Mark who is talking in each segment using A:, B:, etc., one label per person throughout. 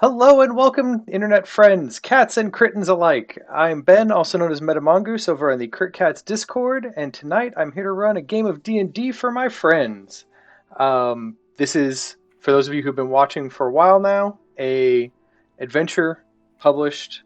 A: Hello and welcome, internet friends, cats and crittens alike. I'm Ben, also known as Metamongoose, over on the Crit Cats Discord, and tonight I'm here to run a game of D&D for my friends. This is, for those of you who've been watching for a while now, a adventure published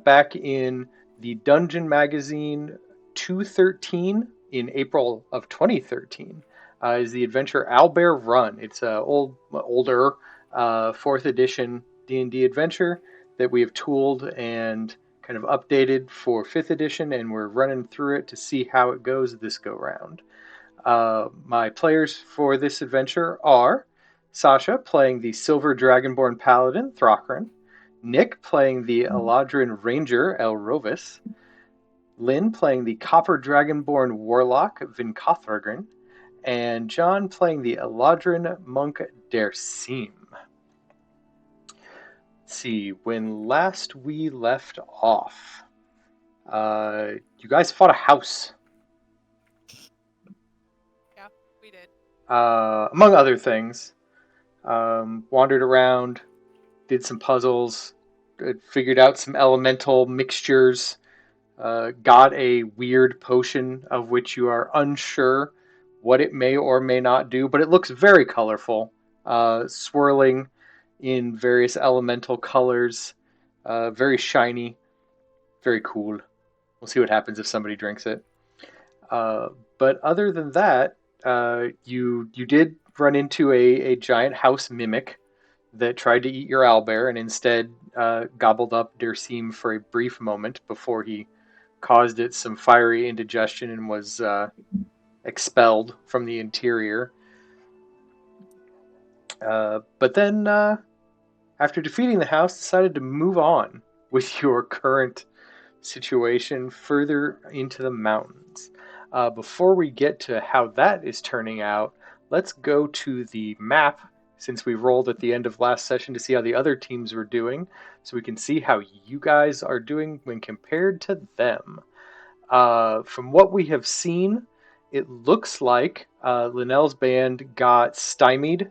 A: back in the Dungeon Magazine 213 in April of 2013. Is the adventure Owlbear Run. It's a older 4th edition D&D adventure that we have tooled and kind of updated for 5th edition, and we're running through it to see how it goes this go round. My players for this adventure are Sasha playing the Silver Dragonborn Paladin Thrakran, Nick playing the Eladrin Ranger Elrovis, Lynn playing the Copper Dragonborn Warlock Vinkothragan, and John playing the Eladrin Monk Dersim. See, when last we left off, you guys fought a house.
B: Yeah, we did.
A: Among other things. Wandered around, did some puzzles, figured out some elemental mixtures, got a weird potion of which you are unsure what it may or may not do, but it looks very colorful, swirling in various elemental colors, very shiny, very cool. We'll see what happens if somebody drinks it. But other than that, you did run into a giant house mimic that tried to eat your owlbear and instead gobbled up Dersim for a brief moment before he caused it some fiery indigestion and was expelled from the interior. But then, after defeating the house, decided to move on with your current situation further into the mountains. Before we get to how that is turning out, let's go to the map since we rolled at the end of last session to see how the other teams were doing, so we can see how you guys are doing when compared to them. From what we have seen, it looks like Linnell's band got stymied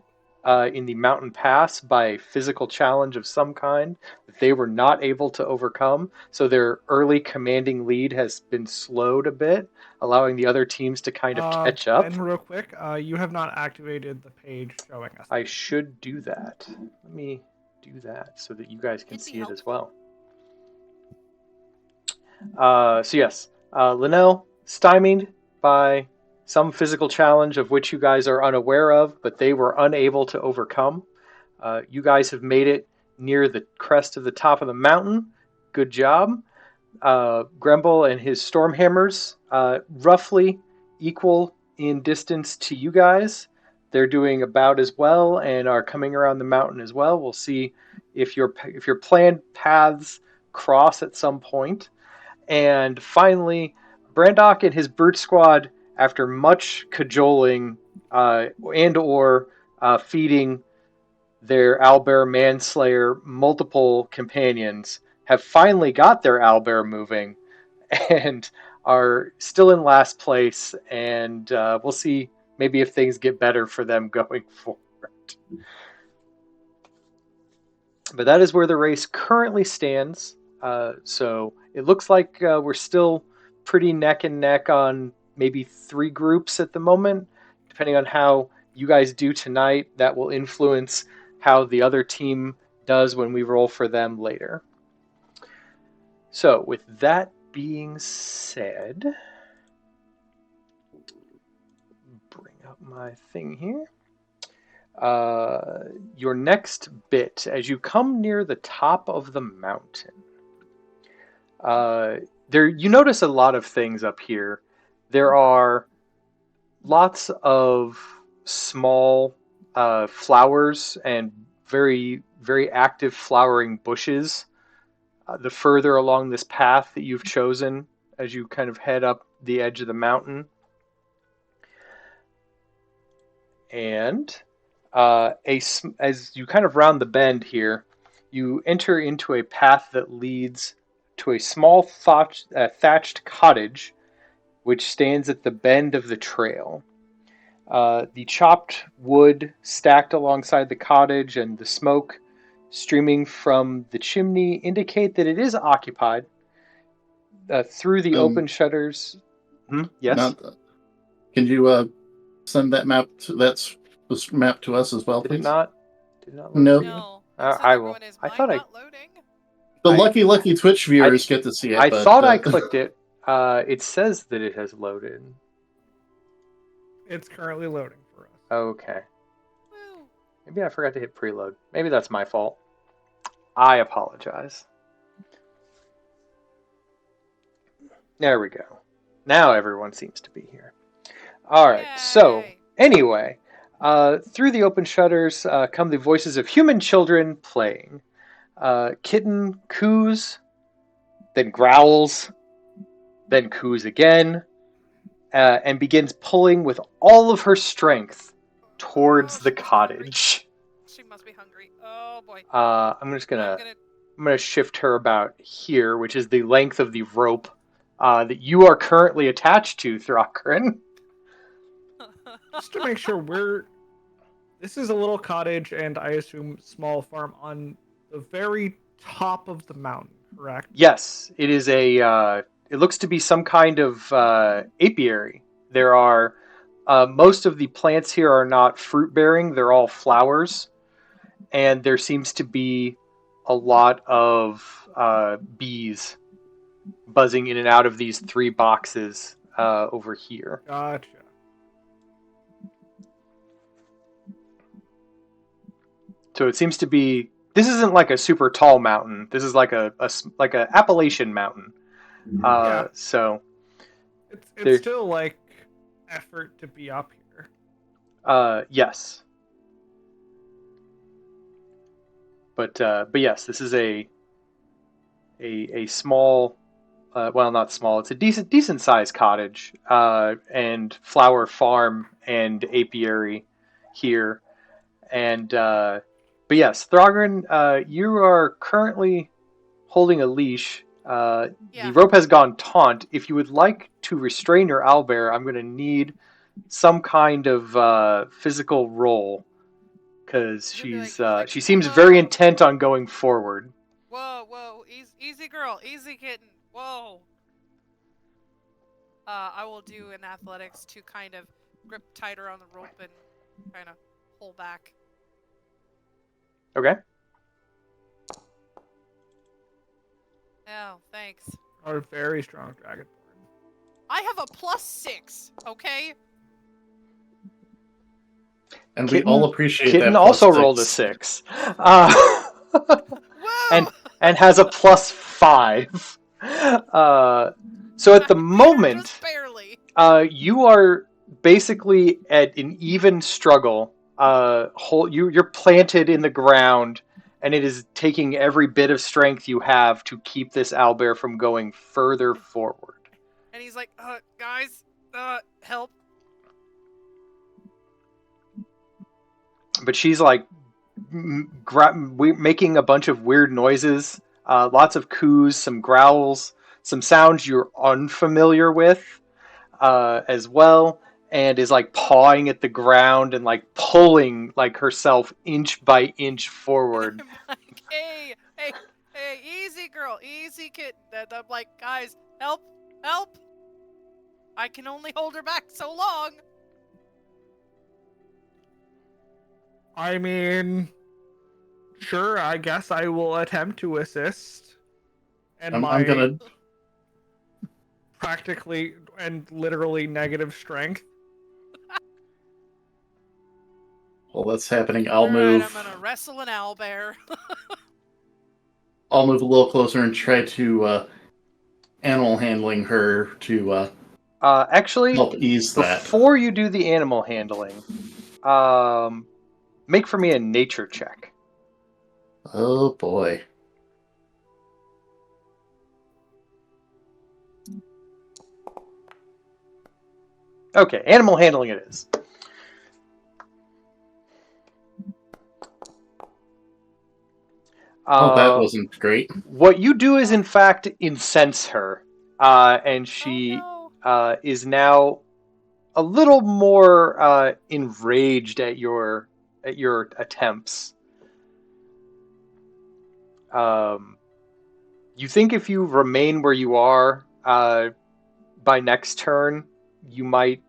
A: in the mountain pass by a physical challenge of some kind that they were not able to overcome. So their early commanding lead has been slowed a bit, allowing the other teams to kind of catch up.
C: Ben, real quick, you have not activated the page showing us.
A: I should do that. Let me do that so that you guys can
B: It'd be
A: see it as
B: helpful.
A: well. So yes, Linnell stymied by some physical challenge of which you guys are unaware of, but they were unable to overcome. You guys have made it near the crest of the top of the mountain. Good job. Gremble and his Stormhammers, roughly equal in distance to you guys. They're doing about as well and are coming around the mountain as well. We'll see if your planned paths cross at some point. And finally, Brandock and his brute squad, after much cajoling and or feeding their owlbear manslayer multiple companions, have finally got their owlbear moving and are still in last place. And we'll see maybe if things get better for them going forward. But that is where the race currently stands. So it looks like we're still pretty neck and neck on maybe 3 groups at the moment. Depending on how you guys do tonight, that will influence how the other team does when we roll for them later. So with that being said, bring up my thing here. Your next bit, as you come near the top of the mountain, there you notice a lot of things up here. There are lots of small flowers and very, very active flowering bushes. The further along this path that you've chosen as you kind of head up the edge of the mountain. And as you kind of round the bend here, you enter into a path that leads to a small thatched cottage which stands at the bend of the trail. The chopped wood stacked alongside the cottage and the smoke streaming from the chimney indicate that it is occupied. Through the
B: Um,
A: open shutters. Yes?
B: not. Can you send that map to this map to us as well,
A: Did it
B: please?
A: not? Did it not load
B: No.
A: for you?
D: No. It said
A: I
D: they're
A: will.
D: going, is
A: I
D: mine
A: thought
D: not loading?
B: The
A: I-
B: lucky Twitch viewers get to see it,
A: I
B: but
A: thought I clicked it. It says that it has loaded.
C: It's currently loading for us.
A: Okay.
D: Woo.
A: Maybe I forgot to hit preload. Maybe that's my fault. I apologize. There we go. Now everyone seems to be here. All right. So
D: Yay.
A: anyway, through the open shutters come the voices of human children playing. Kitten coos, then growls, then coos again, and begins pulling with all of her strength towards
D: Oh,
A: the
D: she must be hungry.
A: cottage.
D: She must be hungry. Oh boy.
A: I'm just
D: I'm
A: gonna
D: gonna.
A: I'm gonna shift her about here, which is the length of the rope that you are currently attached to, Thrakren.
C: Just to make sure this is a little cottage and I assume small farm on the very top of the mountain, correct?
A: Yes, it is a. It looks to be some kind of apiary. There are most of the plants here are not fruit bearing; they're all flowers, and there seems to be a lot of bees buzzing in and out of these 3 boxes over here.
C: Gotcha.
A: So it seems to be. This isn't like a super tall mountain. This is like a Appalachian mountain.
C: Yeah.
A: So
C: It's still like effort to be up here.
A: yes, but yes, this is a small. Well, not small. It's a decent sized cottage and flower farm and apiary here. And but yes, Throgren, you are currently holding a leash.
D: Yeah.
A: The rope has gone taut. If you would like to restrain your owlbear, I'm going to need some kind of physical roll because
D: She's like,
A: she seems
D: "Whoa."
A: very intent on going forward.
D: Whoa, easy girl, easy kitten, whoa. I will do an athletics to kind of grip tighter on the rope and kind of pull back.
A: Okay.
D: Oh, thanks.
C: Our very strong dragonborn.
D: I have a +6, okay?
B: And we all appreciate
A: Kitten
B: that.
A: also
B: +6.
A: rolled a 6.
D: Woo!
A: and has a +5. So at the moment,
D: just barely.
A: You are basically at an even struggle. You're planted in the ground, and it is taking every bit of strength you have to keep this owlbear from going further forward.
D: And he's like, guys, help.
A: But she's like making a bunch of weird noises, lots of coos, some growls, some sounds you're unfamiliar with as well, and is like pawing at the ground and like pulling like herself inch by inch forward.
D: I'm like, hey, easy girl, easy kitten. And I'm like, guys, help. I can only hold her back so long.
C: I mean, sure, I guess I will attempt to assist. And
B: I'm gonna.
C: practically and literally negative strength.
B: Well, that's happening. I'll
D: All
B: move.
D: right, I'm gonna wrestle an owlbear.
B: I'll move a little closer and try to animal handling her to
A: Actually,
B: help ease that.
A: before you do the animal handling, make for me a nature check.
B: Oh boy.
A: Okay, animal handling it is.
B: Oh, that wasn't great.
A: What you do is, in fact, incense her, and she is now a little more enraged at your attempts. You think if you remain where you are by next turn, you might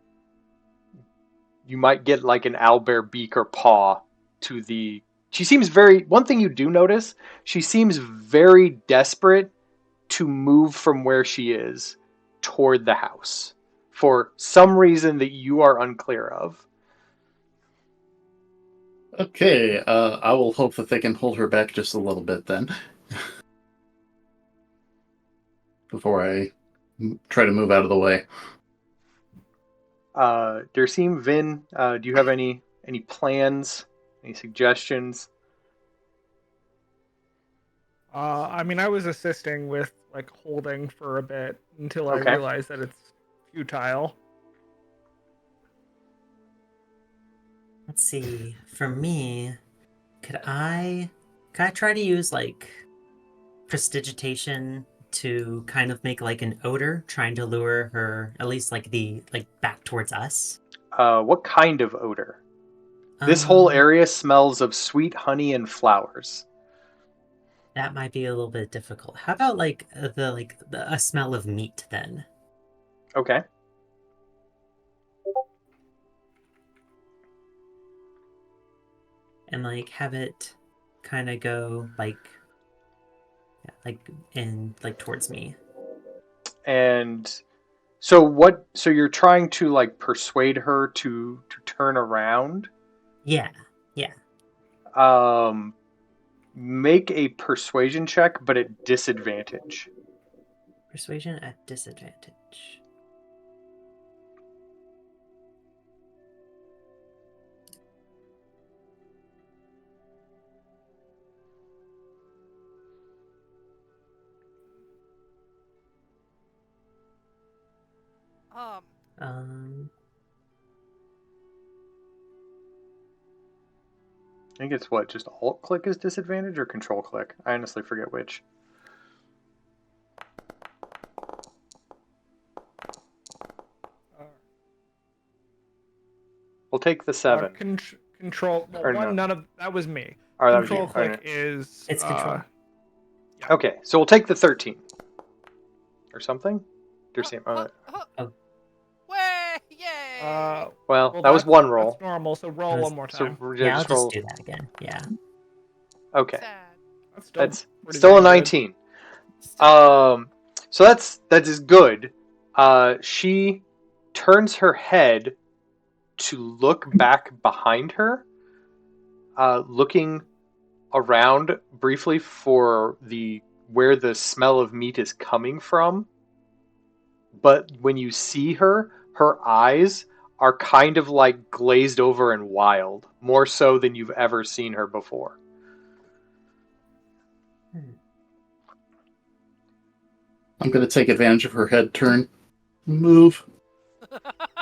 A: get like an owlbear beak or paw to the. She seems very. One thing you do notice, she seems very desperate to move from where she is toward the house for some reason that you are unclear of.
B: Okay, I will hope that they can hold her back just a little bit then. Before I try to move out of the way.
A: Dersim, Vin, do you have any plans, any suggestions?
C: I mean, I was assisting with like holding for a bit until I
A: Okay.
C: realized that it's futile.
E: Let's see. For me, could I try to use like prestidigitation to kind of make like an odor, trying to lure her at least like back towards us?
A: What kind of odor? This whole area smells of sweet honey and flowers.
E: That might be a little bit difficult. How about like a smell of meat then?
A: Okay.
E: And like have it kind of go like towards me.
A: And so what? So you're trying to like persuade her to turn around?
E: Yeah.
A: Make a persuasion check, but at disadvantage.
E: Persuasion at disadvantage. Um,
A: I think it's what, just alt click is disadvantage or control click? I honestly forget which. We'll take the 7.
C: Control. Well,
A: Or
C: one,
A: no.
C: none of that was me.
A: Or that was
C: Control
A: you.
C: click
A: Alright.
C: is.
E: It's control.
C: Yeah.
A: Okay, so we'll take the 13. Or something? Dersim.
D: Way! Yay!
A: Well, that was one roll.
C: That's normal. So roll one more time.
A: So
E: Yeah, I'll
A: just roll.
E: just do that again. Yeah.
A: Okay.
D: Sad.
A: That's
C: pretty
A: still a
C: dang good.
A: 19. So that is good. She turns her head to look back behind her, looking around briefly for where the smell of meat is coming from. But when you see her, her eyes are kind of like glazed over and wild, more so than you've ever seen her before.
B: I'm going to take advantage of her head turn. Move.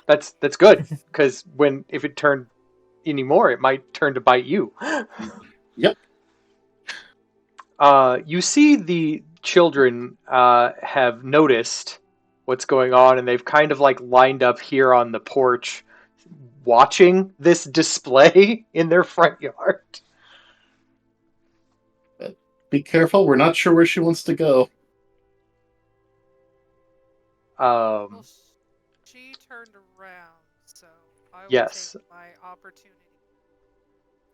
A: That's good, because if it turned anymore, it might turn to bite you.
B: Yep.
A: You see the children have noticed what's going on, and they've kind of like lined up here on the porch, watching this display in their front yard.
B: Be careful. We're not sure where she wants to go.
D: Well, she turned around, so I will
A: Yes.
D: take my opportunity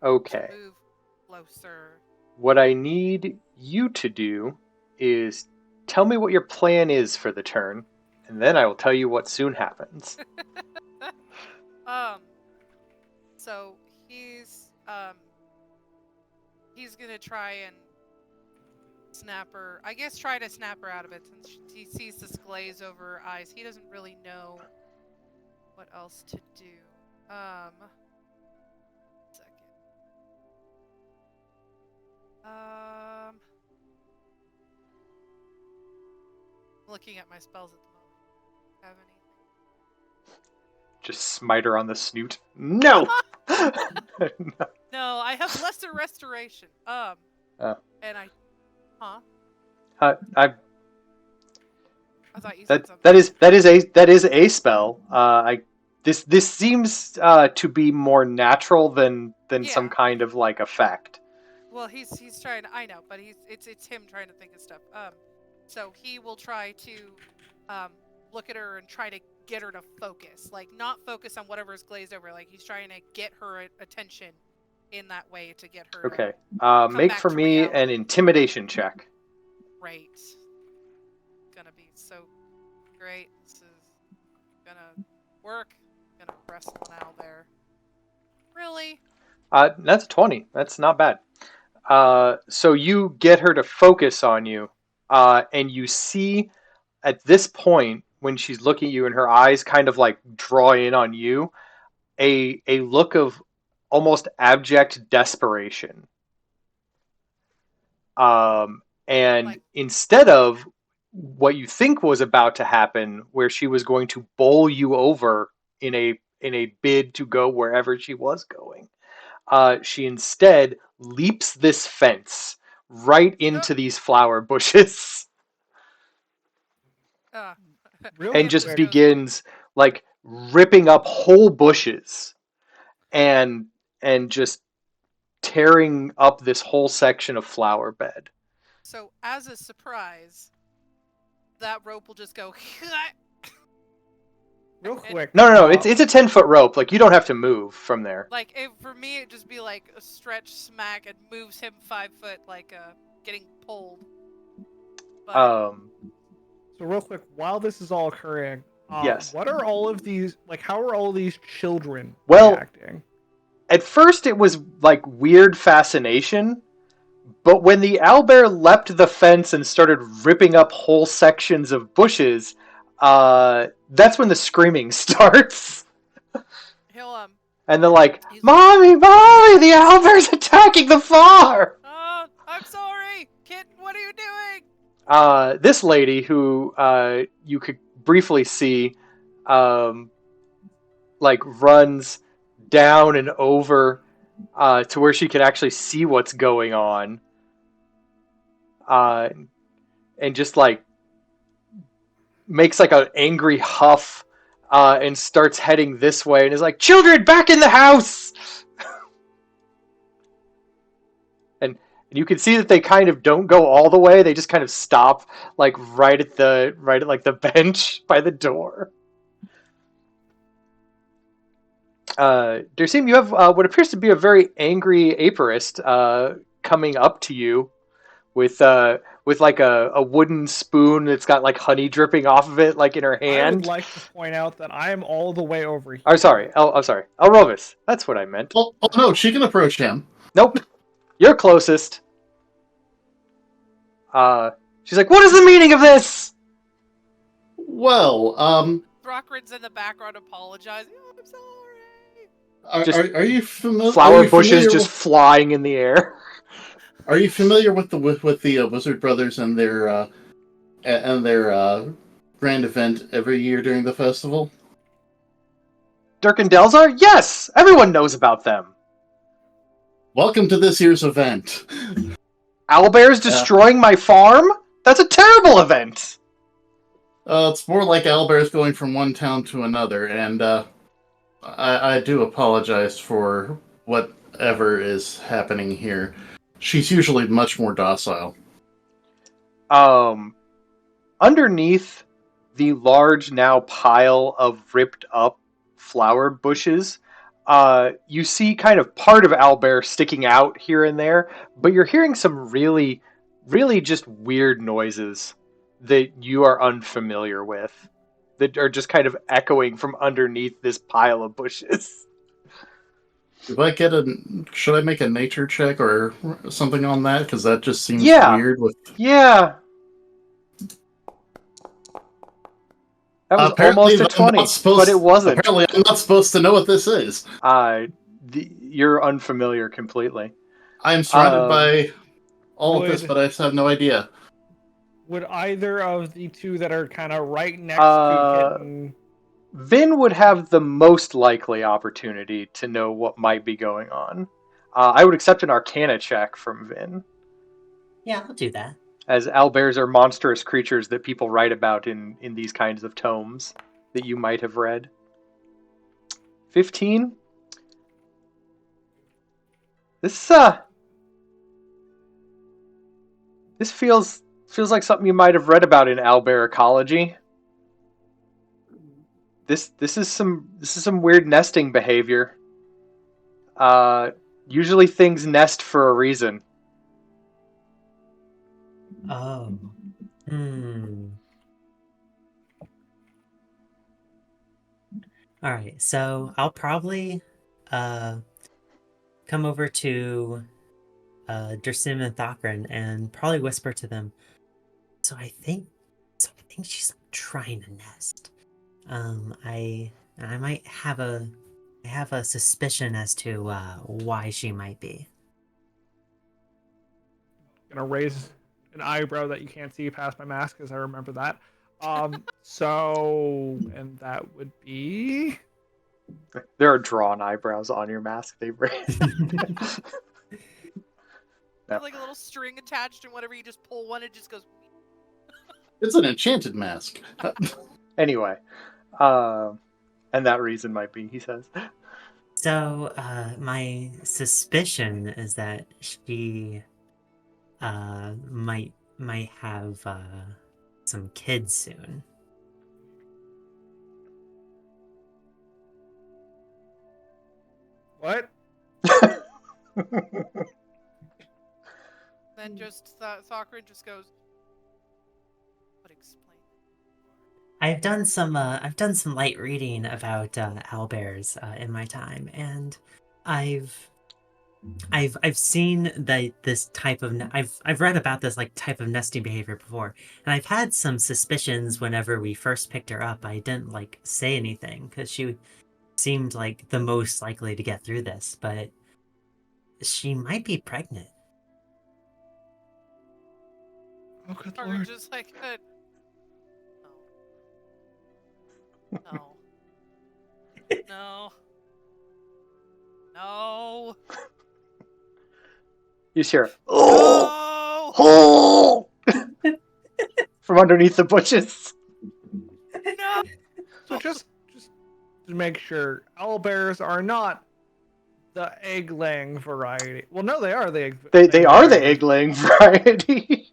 A: Okay.
D: to move closer.
A: What I need you to do is tell me what your plan is for the turn, and then I will tell you what soon happens.
D: So he's gonna try and try to snap her out of it, since he sees this glaze over her eyes. He doesn't really know what else to do. Second. Looking at my spells at the moment. Have anything?
A: Just smite her on the snoot. No!
D: No, I have lesser restoration. And I
A: I
D: thought you said something.
A: that is a spell. This seems to be more natural than some
D: Yeah.
A: kind of like effect.
D: Well, he's trying. I know, but it's him trying to think of stuff. So he will try to, look at her and try to get her to focus, like not focus on whatever is glazed over. Like he's trying to get her attention in that way to get her.
A: Okay.
D: Come
A: Make
D: back
A: for
D: to
A: me
D: reality.
A: an intimidation check.
D: Great. Gonna be so great. This is gonna work. Gonna press one out there. Really?
A: That's 20. That's not bad. So you get her to focus on you, and you see at this point when she's looking at you and her eyes kind of like draw in on you, a look of almost abject desperation. And
D: Like-
A: instead of what you think was about to happen, where she was going to bowl you over in a bid to go wherever she was going, she instead leaps this fence right into these flower bushes
D: Uh,
C: Real
A: and just
C: quick,
A: begins like ripping up whole bushes and just tearing up this whole section of flower bed.
D: So as a surprise, that rope will just go.
C: real quick.
A: No. It's a 10-foot rope. Like you don't have to move from there.
D: Like for me, it'd just be like a stretch smack and moves him 5 foot, like getting pulled. But
C: So real quick, while this is all occurring,
A: Yes.
C: what are all of these like? How are all these children
A: Well-
C: reacting?
A: At first, it was like weird fascination, but when the owlbear leapt the fence and started ripping up whole sections of bushes, that's when the screaming starts.
D: he'll
A: And they're like,
D: He's-
A: "Mommy, mommy, the owlbear's attacking the farm!"
D: oh, I'm sorry, kid. What are you doing?
A: This lady, who you could briefly see, like runs down and over to where she can actually see what's going on, and just like makes like an angry huff, and starts heading this way, and is like, "Children, back in the house!" And you can see that they kind of don't go all the way; they just kind of stop, like right at like the bench by the door. Dersim, you have what appears to be a very angry apiarist coming up to you with like a wooden spoon that's got like honey dripping off of it, like in her
C: I
A: hand.
C: would like to point out that I am all the way over here.
A: I'm sorry, Elrovis. That's what I meant.
B: Oh no, she can approach him.
A: Nope, you're closest. She's like, "What is the meaning of this?"
B: Well,
D: Brockrid's in the background apologizing. Oh, I'm sorry.
B: are you familiar?
A: Flower bushes just flying in the air.
B: Are you familiar with the Wizard Brothers and their grand event every year during the festival?
A: Dirk and Delzar? Yes, everyone knows about them.
B: Welcome to this year's event.
A: Owlbear's destroying my farm? That's a terrible event.
B: It's more like Owlbear's going from one town to another, and I do apologize for whatever is happening here. She's usually much more docile.
A: Underneath the large now pile of ripped up flower bushes, you see kind of part of Owlbear sticking out here and there, but you're hearing some really, really just weird noises that you are unfamiliar with, that are just kind of echoing from underneath this pile of bushes.
B: Should I make a nature check or something on that? Because that just seems
A: Yeah.
B: weird.
A: Yeah. That was almost a 20, but it wasn't.
B: Apparently, I'm not supposed to know what this is.
A: You're unfamiliar completely.
B: I am surrounded by all of this,
C: Would-
B: but I just have no idea.
C: Would either of the two that are kind of right next
A: Uh,
C: to Kitten?
A: Vin would have the most likely opportunity to know what might be going on. I would accept an Arcana check from Vin,
E: Yeah, I'll do that.
A: as owlbears are monstrous creatures that people write about in these kinds of tomes that you might have read. 15? This This feels like something you might have read about in Owlbear ecology. This is some weird nesting behavior. Uh, Usually things nest for a reason.
E: Oh. Hmm. All right. So I'll probably uh come over to Dersim and Thakran and probably whisper to them. So I think she's trying to nest. I might have a suspicion as to why she might be.
C: Gonna raise an eyebrow that you can't see past my mask, as I remember that. And that would be.
A: There are drawn eyebrows on your mask they've raised.
D: With like a little string attached, and whenever you just pull one, it just goes.
B: It's an enchanted mask.
A: Anyway, and that reason might be, he says.
E: So my suspicion is that she might have some kids soon.
C: What?
D: Then just Sakura just goes. What explain?
E: I've done some light reading about owlbears in my time, and I've I've seen that this type of I've read about this like type of nesting behavior before, and I've had some suspicions whenever we first picked her up. I didn't like say anything because she seemed like the most likely to get through this, but she might be pregnant.
C: Oh, good
D: Sakura
C: lord.
D: just like. No. No. No.
A: You just hear, oh,
D: No.
A: oh, from underneath the bushes.
D: No.
C: So just to make sure, owlbears are not the egg-laying variety. Well, no, they are the egg.
A: They are the egg-laying variety.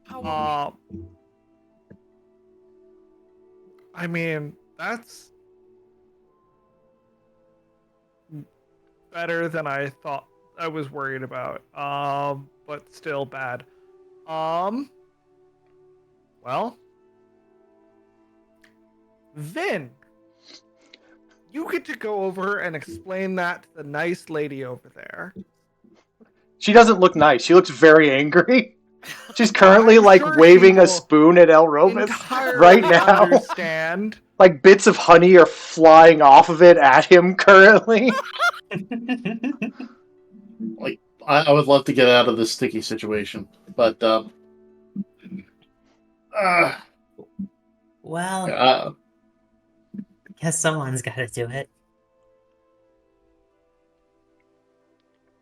D: How
C: I mean, that's better than I thought. I was worried about. But still bad. Well, Vin, you get to go over and explain that to the nice lady over there.
A: She doesn't look nice. She looks very angry. She's currently
C: I'm
A: like
C: sure she
A: waving a
C: will
A: spoon at Elrovis right
C: entirely
A: now.
C: understand.
A: Like bits of honey are flying off of it at him currently.
B: Like, I would love to get out of this sticky situation, but
E: Well, guess someone's got to do it.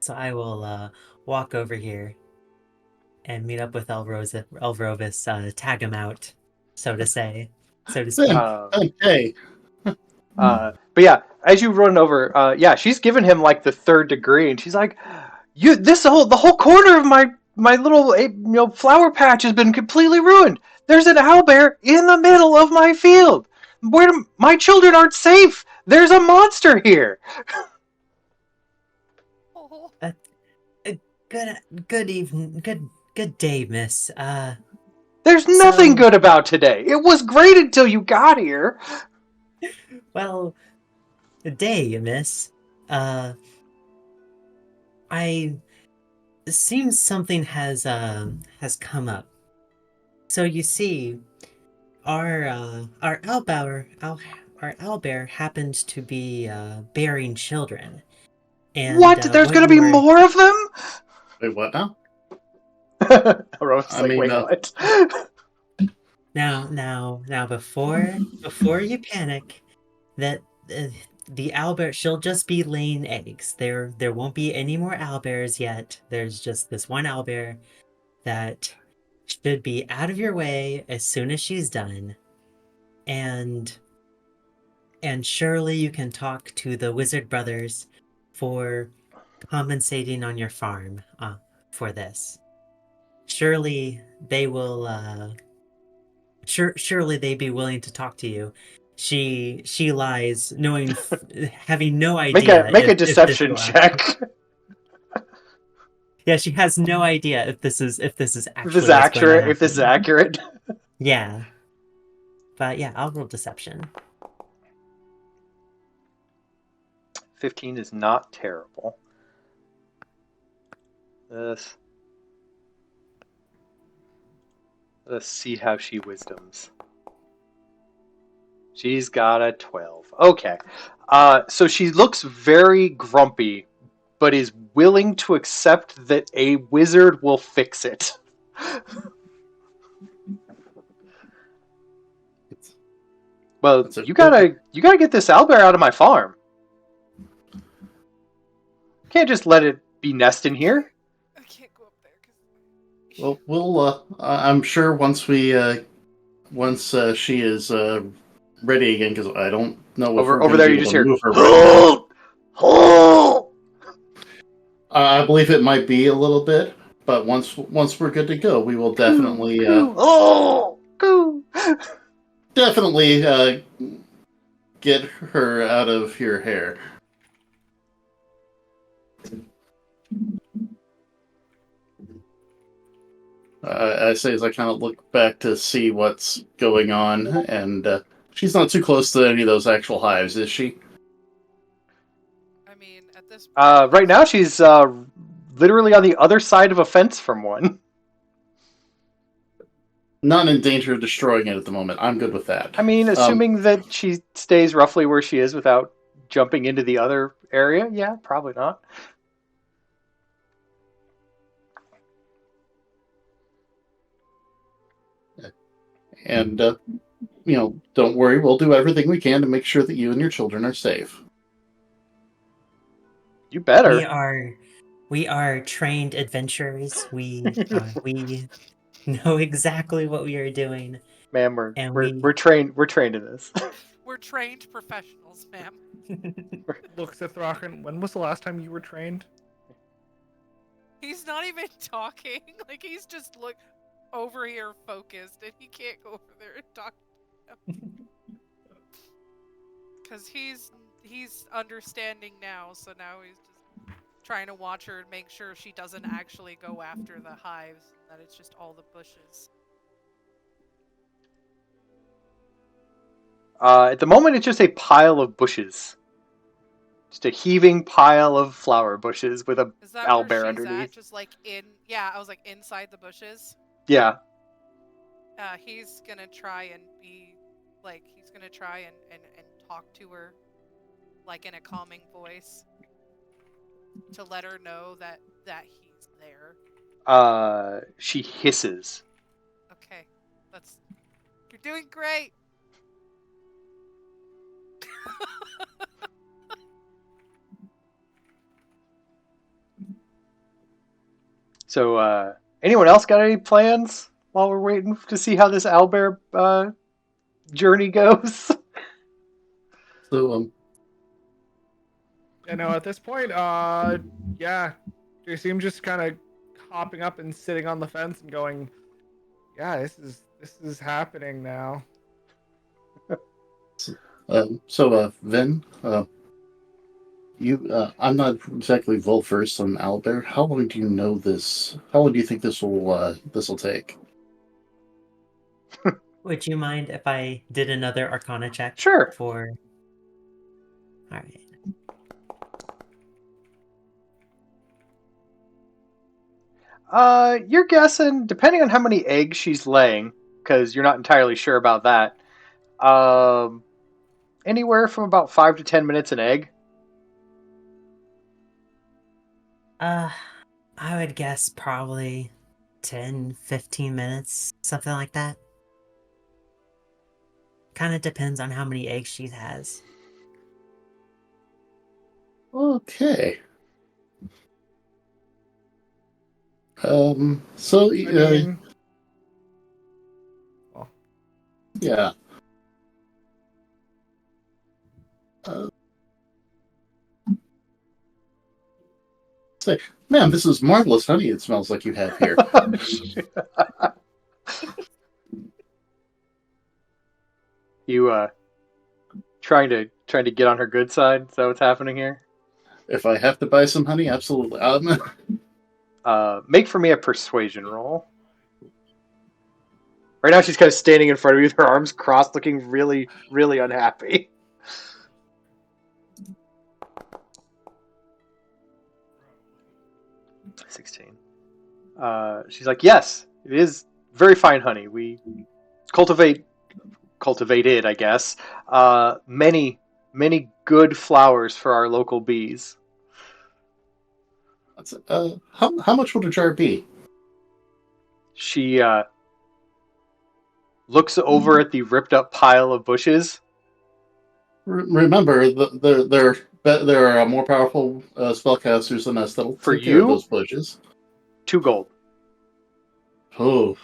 E: So I will walk over here and meet up with Elrovis, tag him out, so to say, so to speak.
B: hey,
A: But yeah, as you run over, yeah, she's given him like the third degree, and she's like, the whole corner of my little flower patch has been completely ruined. There's an owlbear in the middle of my field, where my children aren't safe. There's a monster here.
D: Oh.
E: Good evening, good day, miss.
A: There's nothing good about today. It was great until you got here.
E: Well, good day, miss. I it seems something has come up. So you see, our our owlbear happens to be bearing children, and
A: What? There's
E: what
A: gonna
E: you
A: be
E: were
A: more of them?
B: wait, what now?
A: Rose is
B: I
A: like,
B: mean,
A: wait, what?
E: now before you panic, that the owlbear she'll just be laying eggs. There won't be any more owlbears yet. There's just this one owlbear that should be out of your way as soon as she's done, and surely you can talk to the wizard brothers for compensating on your farm for this. surely they will. Surely they'd be willing to talk to you. She lies, having no idea
A: Make a
E: if this
A: deception
E: will
A: check.
E: Yeah, she has no idea if this is
A: If this is
E: actually what's going to
A: accurate, if this is
E: happen.
A: accurate.
E: Yeah. But yeah, I'll roll deception.
A: 15 is not terrible. Let's see how she wisdoms. She's got a 12. Okay. So she looks very grumpy, but is willing to accept that a wizard will fix it. Well,
B: That's a
A: you gotta get this owlbear out of my farm. Can't just let it be nesting here.
D: I can't go up there because.
B: Well, I'm sure once she is ready again, because I don't know if we're
A: Over
B: going to
A: there,
B: be
A: you
B: able
A: just
B: to
A: hear
B: move her right now.
A: hold, hold.
B: I believe it might be a little bit, but once we're good to go, we will definitely definitely get her out of your hair. I say as I kind of look back to see what's going on, and she's not too close to any of those actual hives, is she?
D: I mean, at this point.
A: Right now, she's literally on the other side of a fence from one.
B: Not in danger of destroying it at the moment. I'm good with that.
A: I mean, assuming that she stays roughly where she is without jumping into the other area, yeah, probably not.
B: And don't worry. We'll do everything we can to make sure that you and your children are safe.
A: You better.
E: We are trained adventurers. We know exactly what we are doing.
A: Ma'am,
E: And
A: we're trained in this.
D: We're trained professionals, ma'am.
C: Looks at Thraken. When was the last time you were trained?
D: He's not even talking. Like, he's just over here focused, and he can't go over there and talk to him. Because he's understanding now, so now he's just trying to watch her and make sure she doesn't actually go after the hives, and that it's just all the bushes.
A: At the moment, it's just a pile of bushes. Just a heaving pile of flower bushes with a
D: Is that where
A: owlbear
D: she's
A: underneath.
D: at? Just like yeah, I was like inside the bushes.
A: Yeah.
D: He's gonna try and talk to her, like in a calming voice, to let her know that he's there.
A: She hisses.
D: Okay, you're doing great.
A: So, anyone else got any plans while we're waiting to see how this owlbear journey goes?
B: So,
C: At this point, yeah, you see him just kind of hopping up and sitting on the fence and going, "Yeah, this is happening now."
B: Vin, I'm not exactly well versed on Owlbear. How long do you know this? How long do you think this will take?
E: Would you mind if I did another Arcana check?
A: Sure.
E: For. All right.
A: You're guessing, depending on how many eggs she's laying, because you're not entirely sure about that. Anywhere from about 5 to 10 minutes an egg.
E: I would guess probably 10, 15 minutes, something like that. Kind of depends on how many eggs she has.
B: Okay. Yeah. Say, man, this is marvelous honey it smells like you have here.
A: You trying to get on her good side? Is that what's happening here?
B: If I have to buy some honey, absolutely.
A: Make for me a persuasion roll. Right now she's kind of standing in front of you with her arms crossed, looking really, really unhappy. 16. She's like, yes, it is very fine honey. We cultivated, I guess, many, many good flowers for our local bees.
B: How much would a jar be?
A: She looks over at the ripped up pile of bushes.
B: Remember, there are more powerful spellcasters than us that'll
A: For
B: take care of
A: you?
B: those bushes.
A: 2 gold.
B: Oh.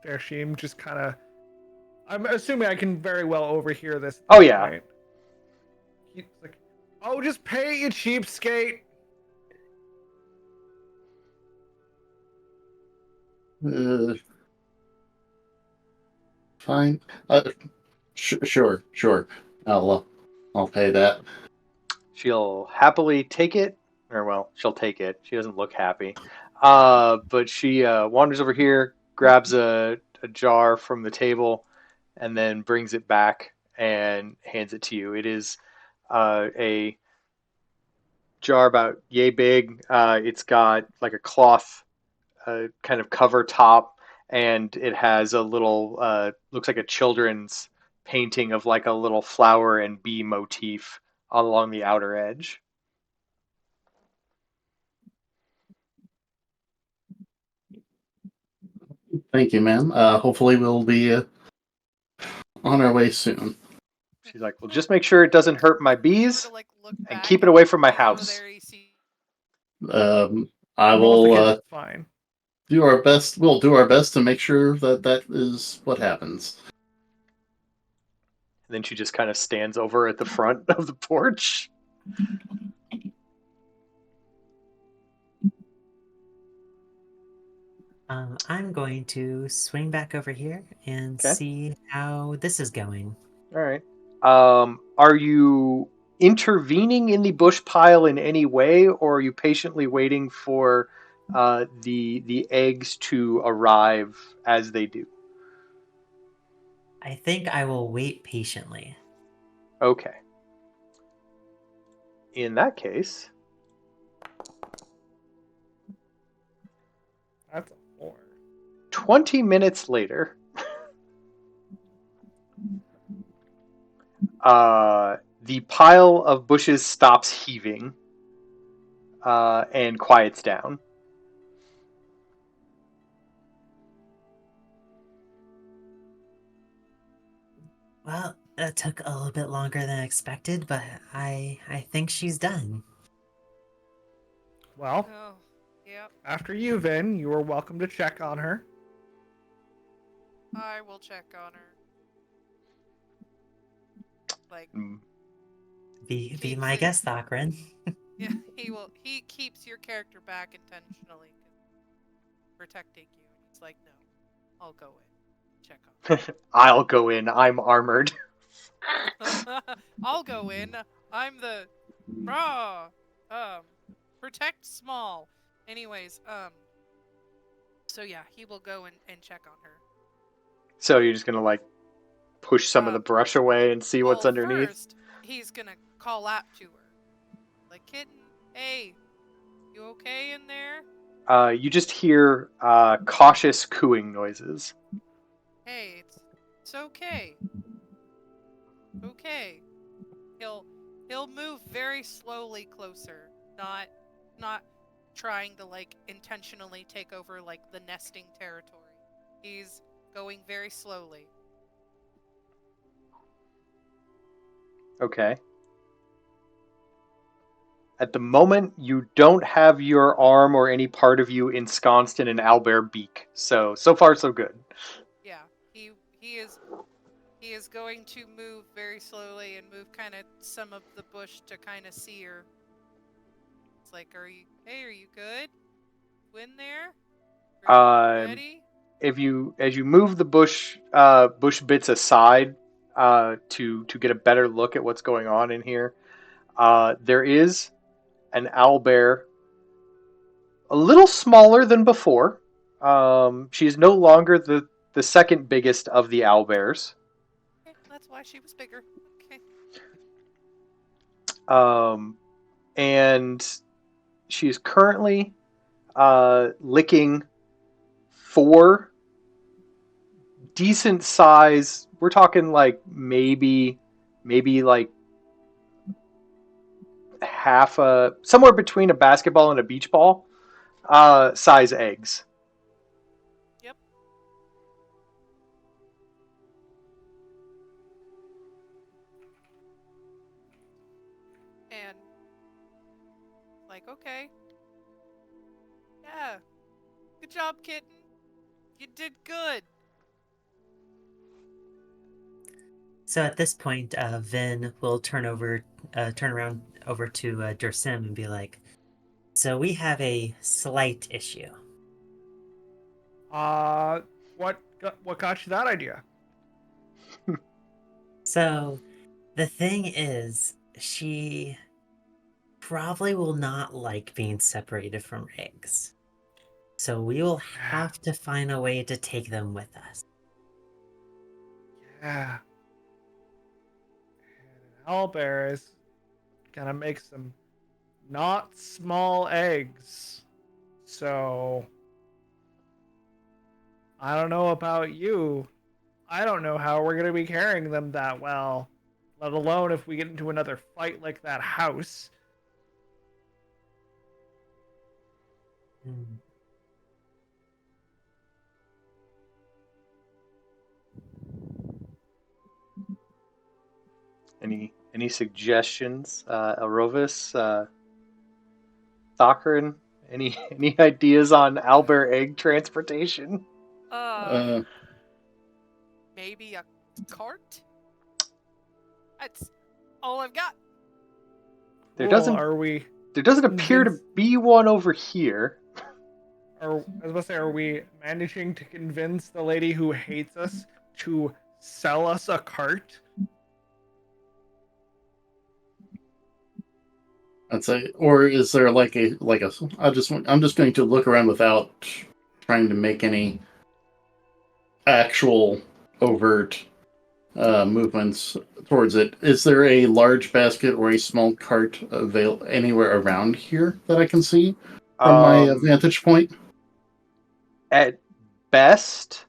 C: Farshim just kind of. I'm assuming I can very well overhear this.
A: Oh, yeah.
C: Right? He's like, "Oh, just pay it, you cheapskate."
B: Fine. Sure. I'll pay that.
A: She'll happily take it, or well, she'll take it. She doesn't look happy. But she wanders over here, grabs a jar from the table, and then brings it back and hands it to you. It is a jar about yay big. It's got like a cloth kind of cover top, and it has a little looks like a children's painting of like a little flower and bee motif along the outer edge.
B: Thank you, ma'am. Hopefully we'll be on our way soon.
A: She's like, well, just make sure it doesn't hurt my bees
D: To, like, look
A: and
D: back
A: keep it away from my
D: he's over
A: house.
D: there, you see
B: I
C: Roll
B: will
C: again, fine.
B: do our best. We'll do our best to make sure that is what happens.
A: And then she just kind of stands over at the front of the porch.
E: I'm going to swing back over here and
A: Okay.
E: see how this is going.
A: All right. Are you intervening in the bush pile in any way, or are you patiently waiting for the eggs to arrive as they do?
E: I think I will wait patiently.
A: Okay. In that case,
C: That's a 4.
A: 20 minutes later, the pile of bushes stops heaving and quiets down.
E: Well, that took a little bit longer than expected, but I think she's done.
C: Well,
D: oh yep,
C: after you, Vin, you are welcome to check on her.
D: I will check on her. Like,
E: Be
D: Keeps
E: my
D: it-
E: guest, Thakrin.
D: yeah, he keeps your character back intentionally 'cause protecting you. He's like, no, I'll go in, check on
A: I'll go in. I'm armored.
D: her. I'll go in. I'm the rah protect small. Anyways, so yeah, he will go and check on her.
A: So you're just gonna like push some of the brush away and see what's
D: Well,
A: underneath.
D: first, he's gonna call out to her, like, kitten, hey, you okay in there?
A: You just hear cautious cooing noises.
D: Hey, it's okay. Okay. He'll move very slowly closer, not trying to like intentionally take over like the nesting territory. He's going very slowly.
A: Okay. At the moment, you don't have your arm or any part of you ensconced in an owlbear beak. So far so good.
D: Yeah, he He is going to move very slowly and move kind of some of the bush to kind of see her. It's like, are you good? In there? Ready?
A: As you move the bush bits aside to get a better look at what's going on in here, there is an owlbear, a little smaller than before. She is no longer the second biggest of the owlbears.
D: Okay, that's why she was bigger. Okay.
A: And she is currently licking 4 decent size. We're talking like maybe like somewhere between a basketball and a beach ball size eggs.
D: Yep. And like, okay. Yeah. Good job, kitten. You did good.
E: So at this point, Vin will turn around over to Dursim and be like, "So we have a slight issue."
C: What got you that idea?
E: So the thing is, she probably will not like being separated from eggs. So we will have to find a way to take them with us.
C: Yeah. And an owlbear is gonna make some not small eggs. So I don't know about you. I don't know how we're gonna be carrying them that well. Let alone if we get into another fight like that house.
E: Hmm.
A: Any suggestions, Arovis, Thakrin? Any ideas on owlbear egg transportation?
B: Uh,
D: Maybe a cart? That's all I've got.
A: There
C: Cool.
A: doesn't
C: Are we
A: there doesn't appear to
C: convinced?
A: be one over here.
C: I was about to say, are we managing to convince the lady who hates us to sell us a cart?
B: I'd say, or is there like a? I'm just going to look around without trying to make any actual overt movements towards it. Is there a large basket or a small cart anywhere around here that I can see from my vantage point?
A: At best,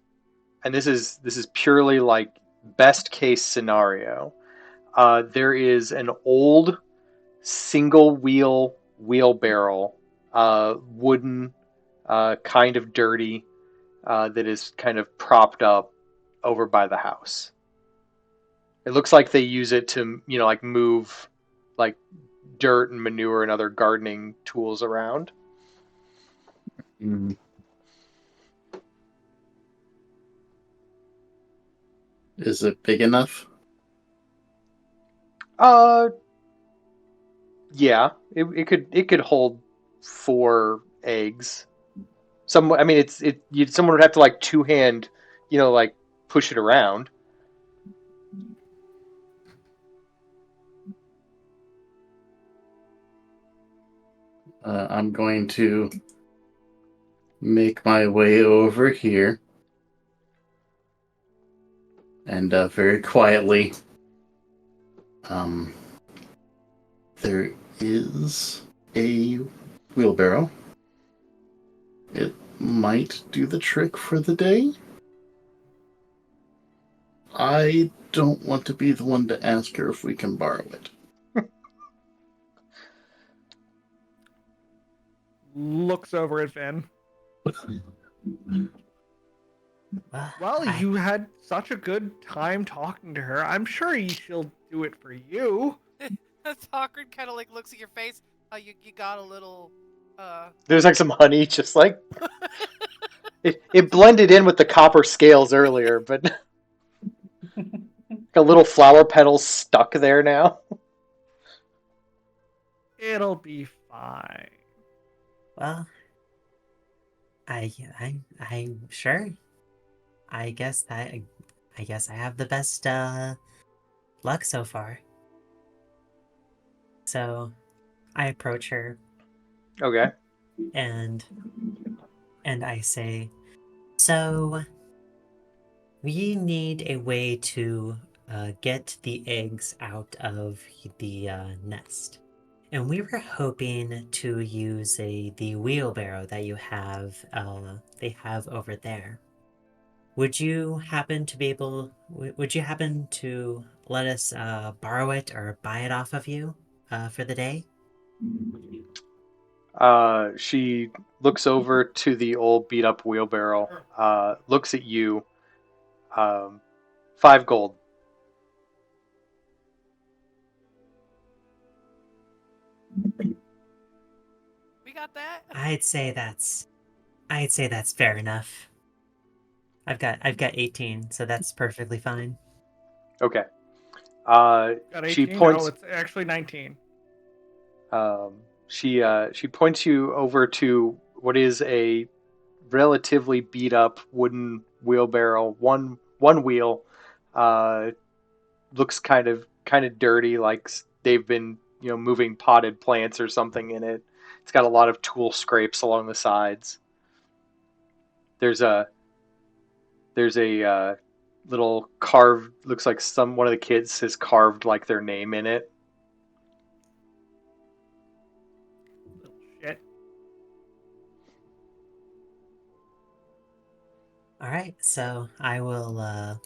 A: and this is purely like best case scenario, there is an old single wheelbarrow, wooden, kind of dirty, that is kind of propped up over by the house. It looks like they use it to, like move like dirt and manure and other gardening tools around.
B: Mm. Is it big enough?
A: Uh, yeah, it could hold 4 eggs. I mean, someone would have to like two hand, like push it around.
B: I'm going to make my way over here and very quietly. There is a wheelbarrow. It might do the trick for the day. I don't want to be the one to ask her if we can borrow it.
C: Looks over at Finn. Well,
E: I,
C: you had such a good time talking to her. I'm sure she'll do it for you.
D: Thakrin kind of like looks at your face. Oh, you got a little.
A: There's like some honey, just like it blended in with the copper scales earlier, but A little flower petals stuck there now.
C: It'll be fine.
E: Well, I'm sure. I guess I guess I have the best luck so far. So I approach her
A: Okay.
E: and I say, "So we need a way to get the eggs out of the nest, and we were hoping to use the wheelbarrow that you have they have over there. Would you happen to be able? Would you happen to let us borrow it or buy it off of you for the day?"
A: She looks over to the old beat up wheelbarrow, looks at you. 5 gold.
D: We got that.
E: I'd say that's fair enough. I've got 18, so that's perfectly fine.
A: Okay.
C: Got
A: She
C: 18? No,
A: points.
C: it's actually 19.
A: She points you over to what is a relatively beat up wooden wheelbarrow. One wheel. Uh, Looks kind of dirty, like they've been moving potted plants or something in it. It's got a lot of tool scrapes along the sides. There's a little carved. Looks like one of the kids has carved like their name in it.
C: Little shit.
E: All right, so I will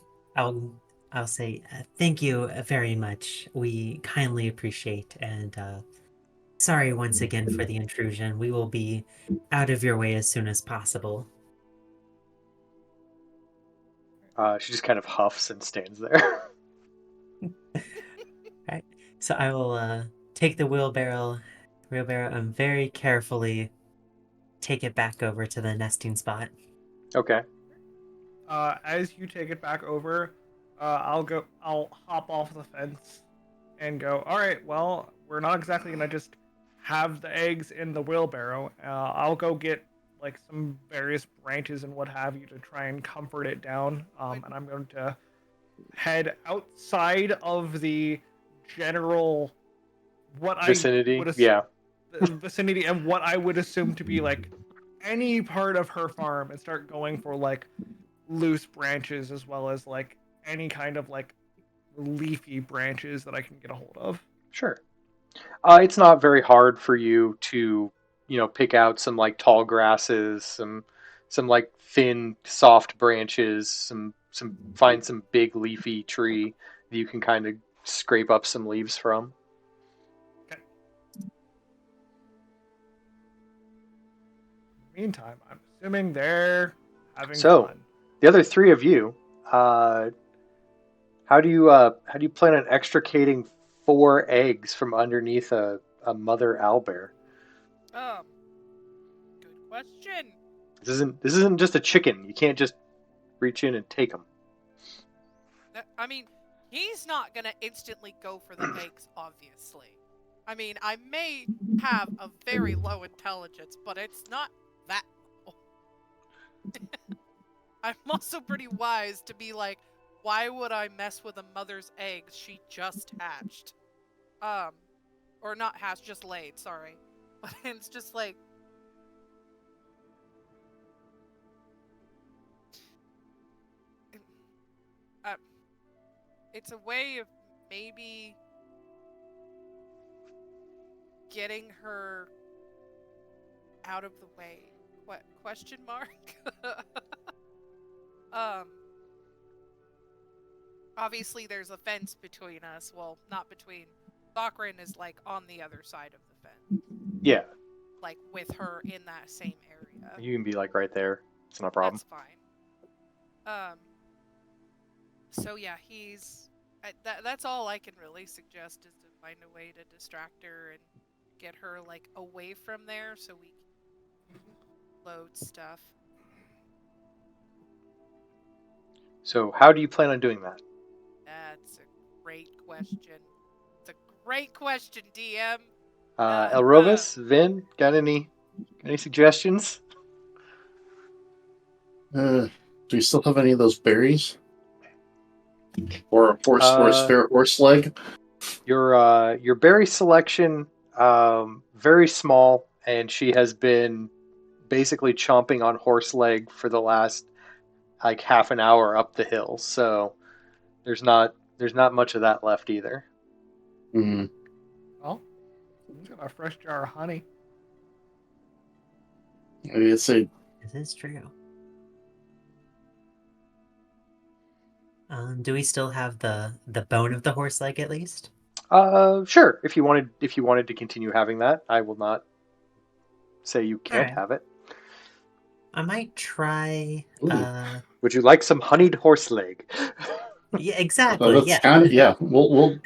E: I'll say thank you very much. We kindly appreciate and sorry once again for the intrusion. We will be out of your way as soon as possible.
A: She just kind of huffs and stands there.
E: Right. So I will take the wheelbarrow and very carefully take it back over to the nesting spot.
A: Okay.
C: As you take it back over, I'll hop off the fence and go, all right, well, we're not exactly going to just have the eggs in the wheelbarrow. I'll go get like some various branches and what have you to try and comfort it down. And I'm going to head outside of the general, what I
A: Vicinity.
C: would assume,
A: Yeah.
C: vicinity and what I would assume to be like any part of her farm and start going for like loose branches as well as like any kind of like leafy branches that I can get a hold of.
A: Sure. It's not very hard for you to, pick out some like tall grasses, some like thin, soft branches, some find some big leafy tree that you can kind of scrape up some leaves from.
C: Okay. Meantime, I'm assuming they're having
A: So,
C: fun.
A: the other three of you, how do you plan on extricating 4 eggs from underneath a mother owlbear?
D: Um, good question.
A: This isn't just a chicken. You can't just reach in and take them.
D: I mean, he's not gonna instantly go for the eggs, obviously. I mean, I may have a very low intelligence, but it's not that low. I'm also pretty wise to be like, why would I mess with a mother's eggs she just hatched? Um, or not hatched, just laid, sorry. But it's just like, uh, it's a way of maybe getting her out of the way. What question mark? um Obviously there's a fence between us. Well, not between. Bakrin is like on the other side of the fence.
A: Yeah,
D: Like with her in that same area.
A: you can be like right there. It's not a problem.
D: That's fine. Um so yeah, that's all I can really suggest is to find a way to distract her and get her like away from there so we can load stuff.
A: So, how do you plan on doing that?
D: That's question. It's a great question, DM.
A: Elrovis, Vin, got any suggestions?
B: Do you still have any of those berries? Or a horse leg?
A: Your berry selection, very small, and she has been basically chomping on horse leg for the last like half an hour up the hill. So there's not much of that left either.
B: Mm.
C: Well, he's got a fresh jar of honey.
B: It's a
E: This is true. Do we still have the bone of the horse leg at least?
A: Sure. If you wanted to continue having that, I will not say you can't
E: Alright.
A: have it.
E: I might try.
A: Would you like some honeyed horse leg?
E: Yeah,
B: so
E: exactly.
B: that's
E: Yeah.
B: kind of, yeah. We'll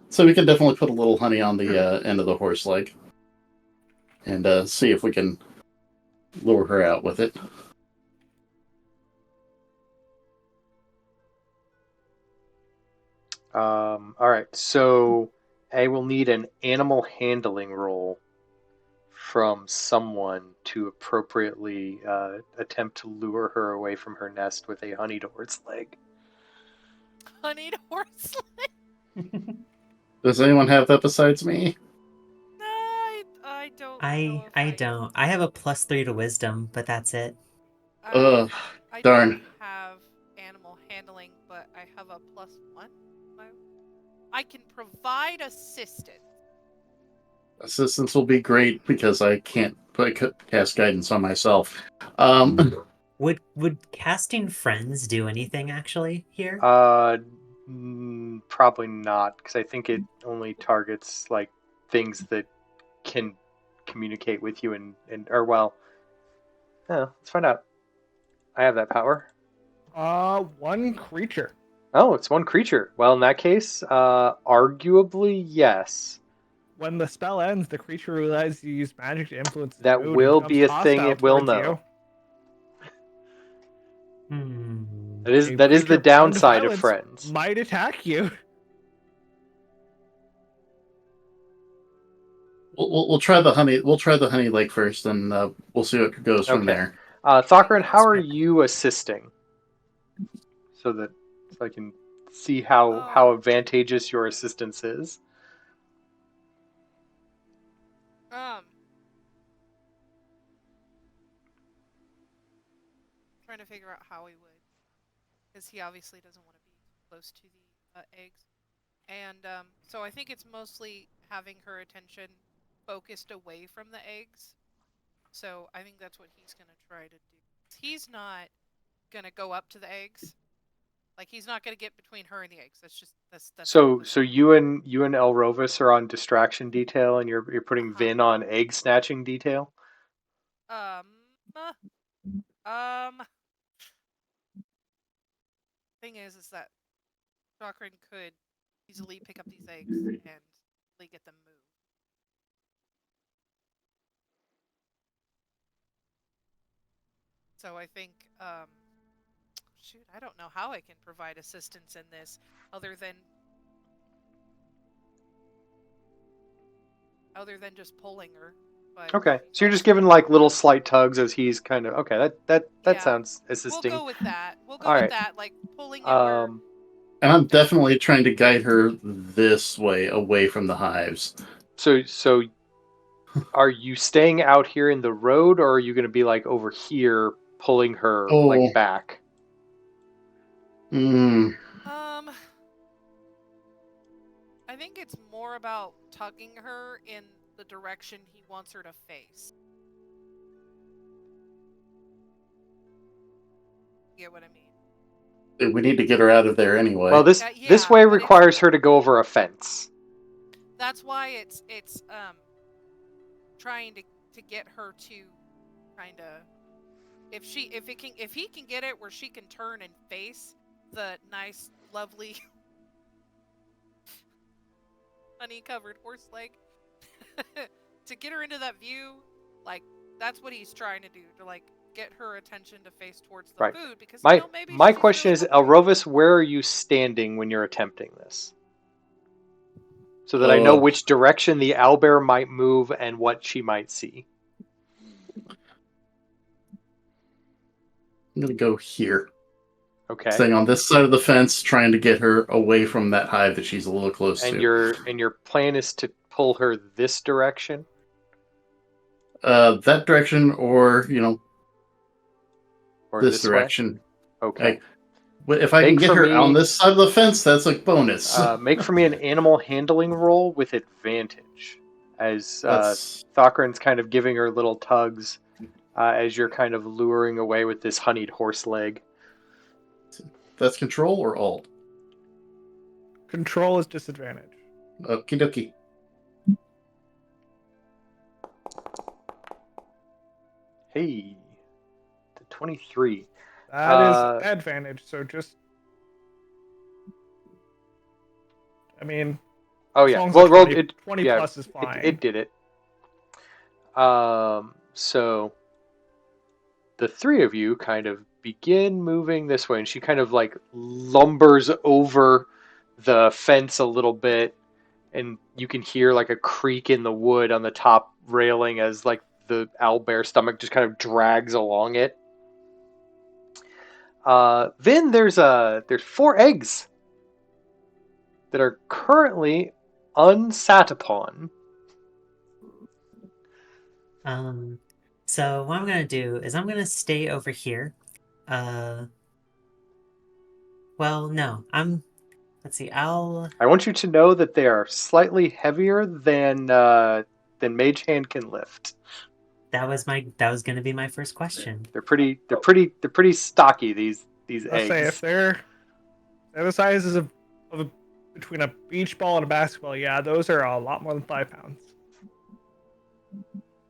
B: so we can definitely put a little honey on the end of the horse leg, and see if we can lure her out with it.
A: All right. So I will need an animal handling roll from someone to appropriately attempt to lure her away from her nest with a honeyed horse leg.
D: Honeyed horse.
B: Does anyone have that besides me?
D: No, I don't know if
E: I don't. I have a +3 to wisdom, but that's it.
D: I
B: Darn.
D: don't have animal handling, but I have a +1. I can provide assistance.
B: Assistance will be great because I can't cast guidance on myself.
E: Would casting friends do anything actually here?
A: Probably not, because I think it only targets like things that can communicate with you and or well. Oh, let's find out. I have that power.
C: One creature.
A: Oh, it's one creature. Well, in that case, arguably yes.
C: When the spell ends, the creature realizes you use magic to influence its
A: That
C: mood
A: will
C: and
A: be a
C: becomes
A: thing
C: hostile
A: it will
C: towards
A: know.
E: Hmm.
A: That is
C: A
A: the
C: creature prone to
A: downside of
C: violence
A: friends.
C: might attack you.
B: We'll try the honey. We'll try the honey leg first, and we'll see what goes from
A: Okay.
B: there.
A: Thakran, how are you assisting? So I can see how advantageous your assistance is.
D: Trying to figure out how he would, because he obviously doesn't want to be close to the eggs, and so I think it's mostly having her attention focused away from the eggs. So I think that's what he's gonna try to do. He's not gonna go up to the eggs. Like he's not gonna get between her and the eggs. That's
A: So you and Elrovis are on distraction detail, and you're putting Vin on egg snatching detail.
D: Thing is that Chakran could easily pick up these eggs and easily get them moved. So I think, shoot, I don't know how I can provide assistance in this other than just pulling her. But
A: Okay, so you're just giving like little slight tugs as he's kind of okay. That sounds assisting.
D: We'll go with that. We'll go
A: All
D: with
A: right.
D: that, like pulling it where.
B: And I'm definitely trying to guide her this way, away from the hives.
A: So are you staying out here in the road, or are you going to be like over here pulling her like back?
B: I
D: think it's more about tugging her in the direction he wants her to face. You get what I mean?
B: We need to get her out of there anyway.
A: Well, this way requires her to go over a fence.
D: That's why it's trying to get her to kind of if he can get it where she can turn and face the nice, lovely honey-covered horse leg to get her into that view, like that's what he's trying to do to like get her attention to face towards the food because
A: my question is, Elrovis, where are you standing when you're attempting this? so that I know which direction the owlbear might move and what she might see.
B: I'm gonna go here.
A: Okay.
B: Staying on this side of the fence, trying to get her away from that hive that she's a little close
A: And
B: to.
A: your plan is to pull her this direction?
B: That direction, or
A: Or
B: this
A: this way?
B: direction.
A: Okay.
B: If I can
A: Make
B: get
A: for
B: her on
A: me
B: this side of the fence, that's a bonus.
A: make for me an animal handling roll with advantage. As
B: That's
A: Thakran's kind of giving her little tugs as you're kind of luring away with this honeyed horse leg.
B: Control or alt.
C: Control is disadvantage.
B: Okie dokie.
A: Hey, the 23.
C: That is advantage. So just, I mean,
A: Oh
C: as
A: yeah.
C: long as
A: Well,
C: the
A: rolled
C: 20,
A: it.
C: 20
A: Yeah,
C: plus is fine.
A: it did it. So the three of you kind of begin moving this way, and she kind of like lumbers over the fence a little bit, and you can hear like a creak in the wood on the top railing as like the owlbear stomach just kind of drags along it. Then there's 4 eggs that are currently unsat upon.
E: So what I'm gonna do is I'm gonna stay over here. Well, no, let's see,
A: I want you to know that they are slightly heavier than Mage Hand can lift.
E: that was gonna be my first question.
A: They're pretty stocky, these
C: Let's say if
A: eggs.
C: they're the sizes of between a beach ball and a basketball, yeah, those are a lot more than 5 pounds.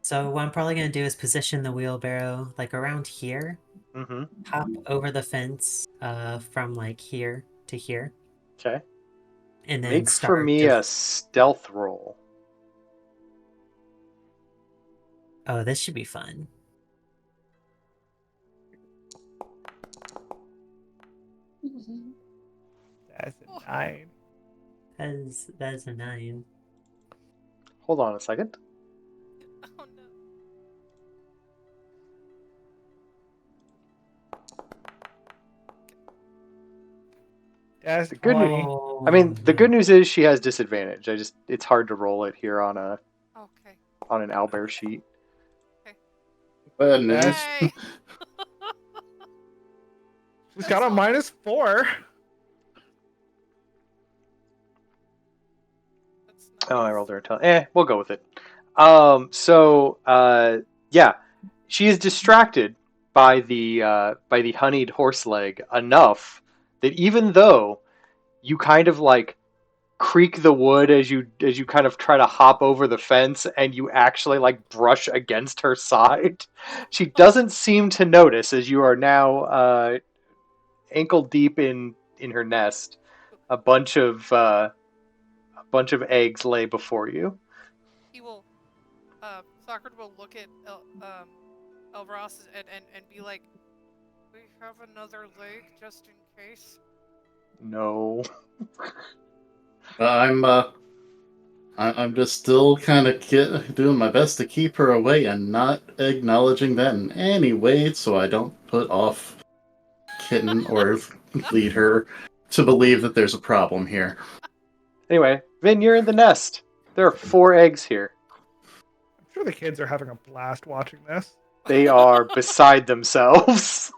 E: So what I'm probably gonna do is position the wheelbarrow like around here,
A: Mm-hmm.
E: hop over the fence, from like here to here,
A: Okay.
E: and then
A: Make for
E: start
A: me
E: to.
A: a stealth roll.
E: Oh, this should be fun.
C: That's a 9.
E: That is a 9.
A: Hold on a second.
D: Oh no.
C: That's
A: The good
C: 20.
E: Oh,
A: I mean, the
E: no.
A: good news is she has disadvantage. It's hard to roll it here on
D: Okay.
A: an owlbear sheet.
B: Goodness.
D: Yay!
C: She's got a -4.
D: That's
A: Oh, I
D: nice.
A: rolled her a ton. We'll go with it. Yeah, she is distracted by the honeyed horse leg enough that even though you kind of like creak the wood as you kind of try to hop over the fence and you actually like brush against her side, she doesn't seem to notice as you are now ankle deep in her nest. A bunch of eggs lay before you.
D: He will. Soccer will look at Elvras and be like, "We have another leg just in case."
A: No.
B: I'm just still kind of doing my best to keep her away and not acknowledging that in any way, so I don't put off Kitten or lead her to believe that there's a problem here.
A: Anyway, Vin, you're in the nest. There are 4 eggs here.
C: I'm sure the kids are having a blast watching this.
A: They are beside themselves.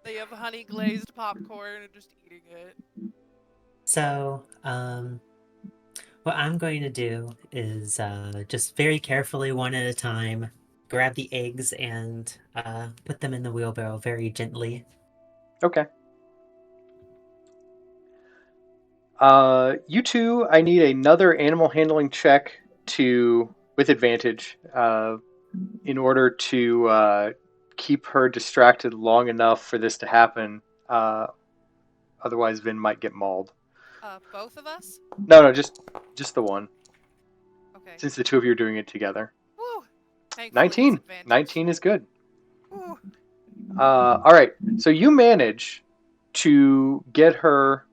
D: They have honey glazed popcorn and just eating it.
E: So, what I'm going to do is just very carefully, one at a time, grab the eggs and put them in the wheelbarrow very gently.
A: Okay. You two, I need another animal handling check with advantage in order to keep her distracted long enough for this to happen. Otherwise, Vin might get mauled.
D: Both of us?
A: No, just the one.
D: Okay.
A: Since the two of you are doing it together.
D: Woo! Thankfully,
A: 19.
D: it's advantage.
A: 19 is good.
D: Woo.
A: All right. So you manage to get her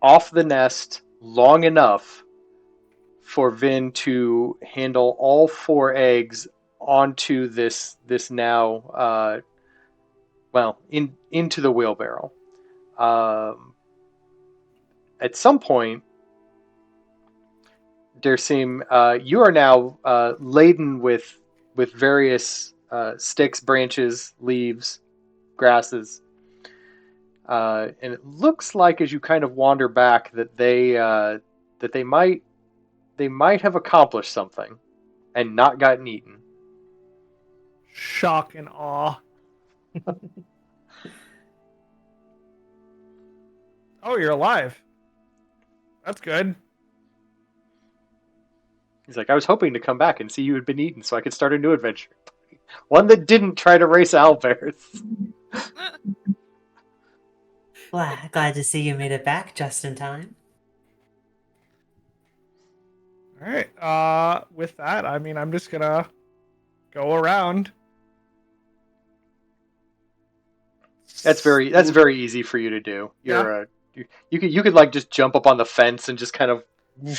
A: off the nest long enough for Vin to handle all 4 eggs onto this now into the wheelbarrow. At some point, you are now laden with various sticks, branches, leaves, grasses, and it looks like as you kind of wander back that they might have accomplished something and not gotten eaten.
C: Shock and awe. Oh, you're alive. That's good.
A: He's like, I was hoping to come back and see you had been eaten so I could start a new adventure. One that didn't try to race owlbears.
E: Well, glad to see you made it back just in time.
C: All right. With that, I mean, I'm just gonna go around.
A: That's very easy for you to do. You could like just jump up on the fence and just kind of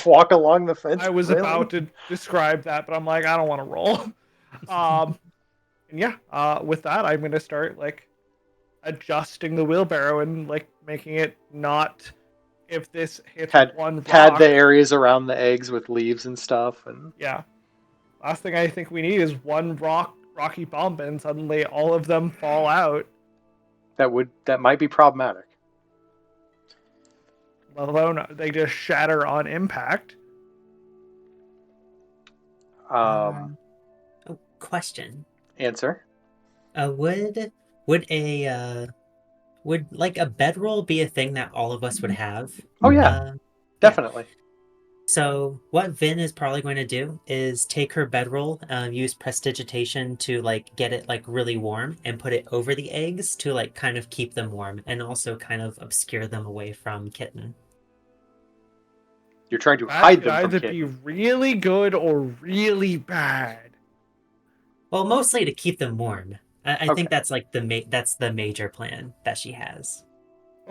A: walk along the fence.
C: I was about to describe that, but I'm like, I don't want to roll. And yeah, with that, I'm gonna start like adjusting the wheelbarrow and like making it not. If this hits one rock,
A: pad the areas around the eggs with leaves and stuff, and
C: yeah. Last thing I think we need is one rocky bump, and suddenly all of them fall out.
A: That might be problematic.
C: Let alone they just shatter on impact.
E: Question.
A: Answer.
E: Would like a bedroll be a thing that all of us would have?
A: Oh yeah, definitely.
E: Yeah. So what Vin is probably going to do is take her bedroll, use prestidigitation to like get it like really warm, and put it over the eggs to like kind of keep them warm, and also kind of obscure them away from Kitten.
A: You're trying to hide them from
C: Kitten.
A: Kitten.
C: Either be really good or really bad.
E: Well, mostly to keep them warm. I think that's like that's the major plan that she has.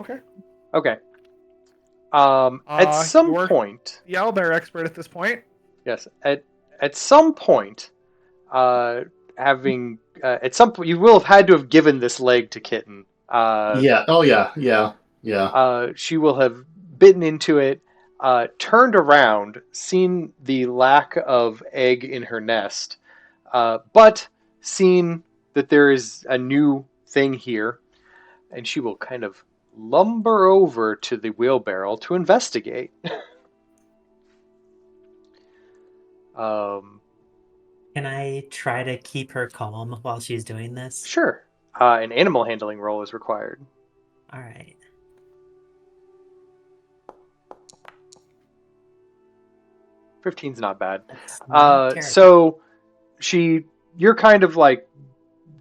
C: Okay.
A: Okay. At some point,
C: the owlbear expert at this point.
A: Yes. At some point, at some point, you will have had to have given this leg to Kitten.
B: Yeah. Oh yeah. Yeah. Yeah.
A: She will have bitten into it, turned around, seen the lack of egg in her nest, but seen that there is a new thing here, and she will kind of lumber over to the wheelbarrow to investigate.
E: Can I try to keep her calm while she's doing this?
A: Sure. An animal handling roll is required.
E: All right.
A: 15's not bad.
E: Not
A: so you're kind of like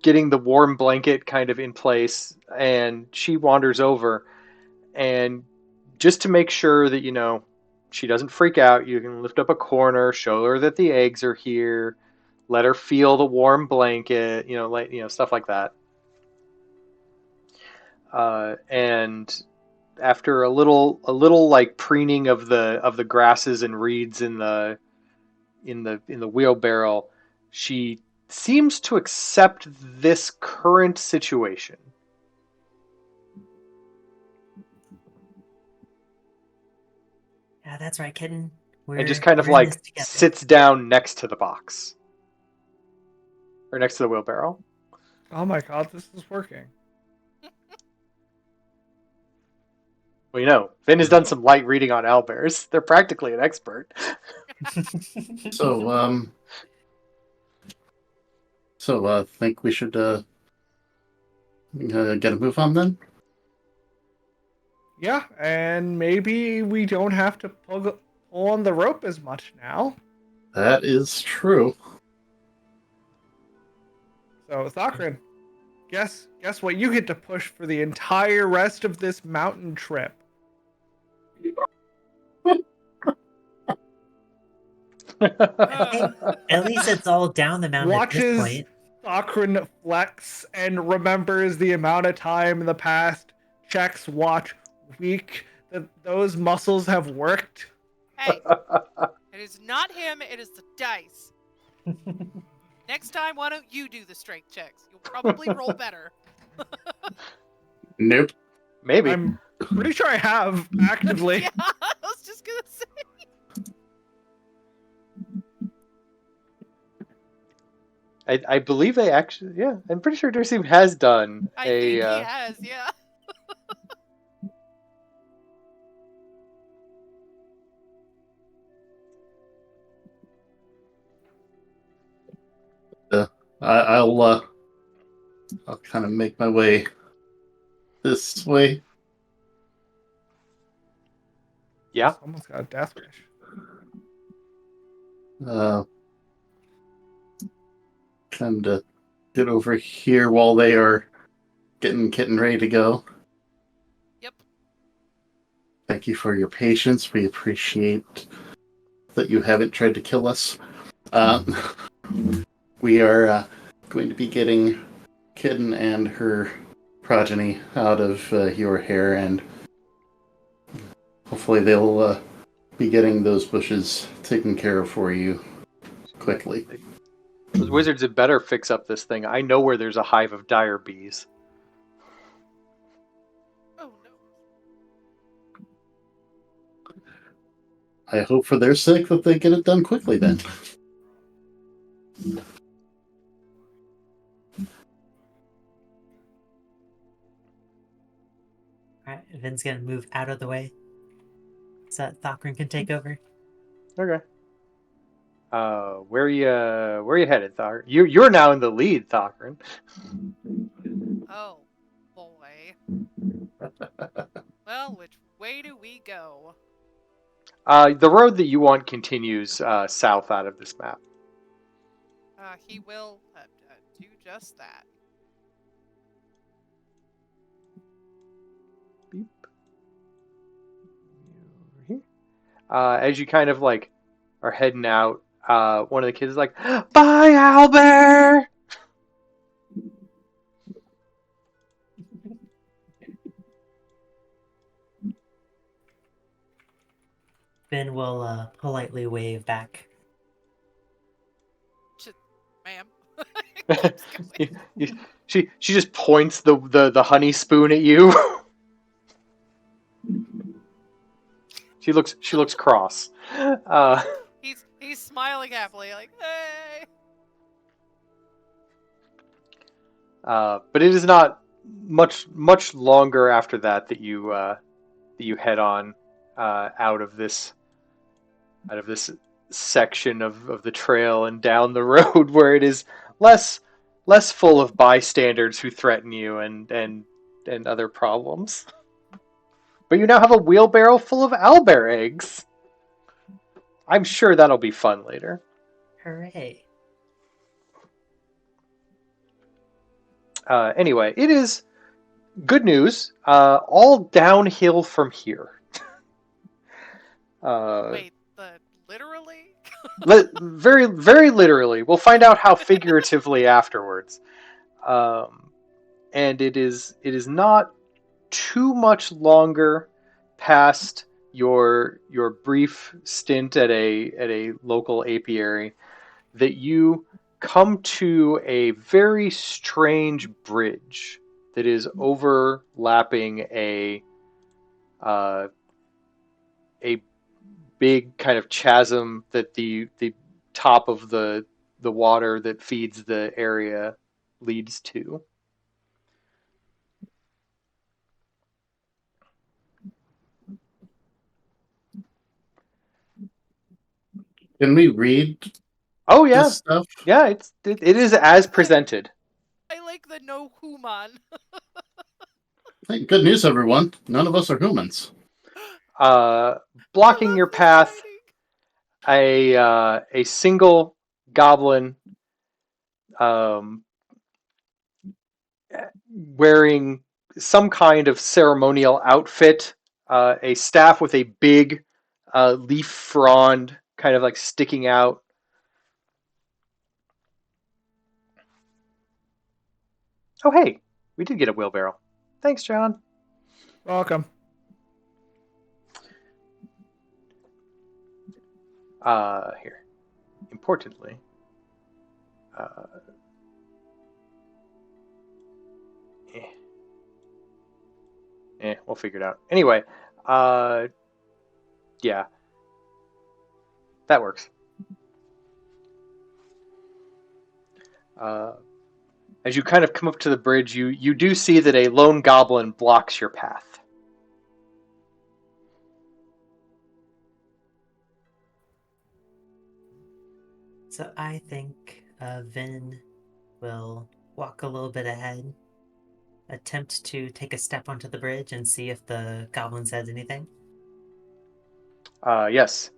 A: getting the warm blanket kind of in place, and she wanders over, and just to make sure that she doesn't freak out, you can lift up a corner, show her that the eggs are here, let her feel the warm blanket, stuff like that. And after a little like preening of the grasses and reeds in the wheelbarrow, she seems to accept this current situation.
E: Yeah, that's right, Kitten.
A: And just kind of like sits down next to the box. Or next to the wheelbarrow.
C: Oh my god, this is working.
A: Well, Finn has done some light reading on owlbears. They're practically an expert.
B: So, think we should get a move on then?
C: Yeah, and maybe we don't have to pull on the rope as much now.
B: That is true.
C: So, Thakrin, guess what you get to push for the entire rest of this mountain trip?
E: At least it's all down the mountain at this point.
C: Thakrin flex and remembers the amount of time in the past, checks watch, week, that those muscles have worked.
D: Hey, It is not him, it is the dice. Next time, why don't you do the strength checks? You'll probably roll better.
B: Nope.
A: Maybe.
C: I'm pretty sure I have actively.
D: Yeah, I was just gonna say.
A: I believe they actually, yeah, I'm pretty sure Dersim has done
D: I think he has, yeah.
B: I'll kind of make my way this way.
A: Yeah.
C: Almost got a death wish.
B: Kind of get over here while they are getting ready to go.
D: Yep.
B: Thank you for your patience. We appreciate that you haven't tried to kill us. We are going to be getting Kitten and her progeny out of your hair, and hopefully they'll be getting those bushes taken care of for you quickly.
A: Those wizards had better fix up this thing. I know where there's a hive of dire bees.
D: Oh no.
B: I hope for their sake that they get it done quickly then.
E: Alright, Vin's gonna move out of the way so that Thokrin can take over.
A: Okay. Where you headed, Thokrin? You're now in the lead, Thokrin.
D: Oh boy. Well, which way do we go?
A: The road that you want continues south out of this map.
D: He will do just that.
A: Beep. Over here. As you kind of like are heading out, one of the kids is like, "Bye, Owlbear!"
E: Vin will politely wave back.
D: Ma'am.
A: She just points the honey spoon at you. She looks cross.
D: He's smiling happily, like, hey.
A: But it is not much longer after that you head on out of this section of the trail and down the road where it is less full of bystanders who threaten you and other problems. But you now have a wheelbarrow full of owlbear eggs. I'm sure that'll be fun later.
E: Hooray.
A: Anyway, it is good news. All downhill from here.
D: Wait, literally?
A: Very, very literally. We'll find out how figuratively afterwards. And it is not too much longer past your brief stint at a local apiary that you come to a very strange bridge that is overlapping a big kind of chasm that the top of the water that feeds the area leads to.
B: Can we read
A: Oh yeah,
B: this stuff?
A: yeah. It is as presented.
D: I like the no human.
B: Hey, good news, everyone. None of us are humans.
A: Blocking your path, a single goblin wearing some kind of ceremonial outfit, a staff with a big leaf frond kind of like sticking out. Oh, hey, we did get a wheelbarrow. Thanks, John.
C: Welcome.
A: Here. Importantly, we'll figure it out. Anyway, yeah, that works. As you kind of come up to the bridge, you do see that a lone goblin blocks your path.
E: So I think Vin will walk a little bit ahead, attempt to take a step onto the bridge and see if the goblin says anything.
A: Yes.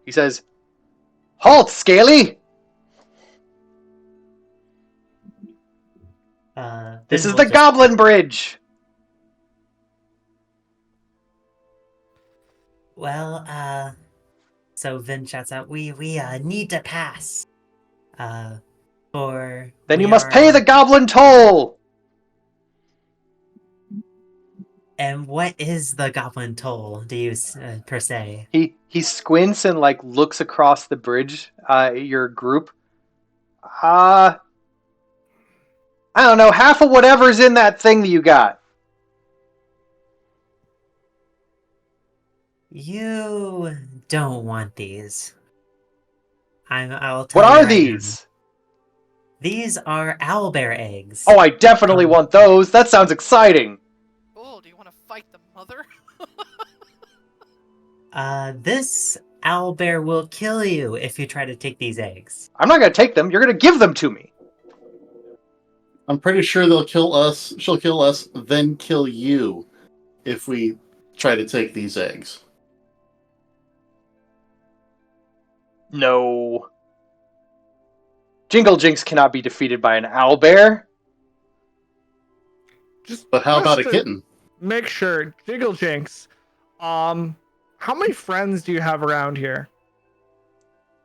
A: He says, "Halt, Scaly! This
E: Vin
A: is
E: will
A: the
E: just
A: Goblin Bridge!"
E: Well, so Vin shouts out, we need to pass. For
A: Then you
E: we
A: must pay the
E: are
A: Goblin Toll!
E: And what is the goblin toll, do you per se?
A: He squints and like looks across the bridge at your group. I don't know, half of whatever's in that thing that you got.
E: You don't want these. I'll
A: What
E: tell you
A: are
E: right now.
A: these?
E: These are owlbear eggs.
A: Oh, I definitely want those. That sounds exciting.
D: Oh, do you want to fight the mother?
E: This owlbear will kill you if you try to take these eggs.
A: I'm not going to take them. You're going to give them to me.
B: I'm pretty sure they'll kill us. She'll kill us, then kill you if we try to take these eggs.
A: No. Jingle Jinx cannot be defeated by an owlbear.
B: But how about a
C: to
B: kitten?
C: Make sure, Jiggle Jinx. How many friends do you have around here?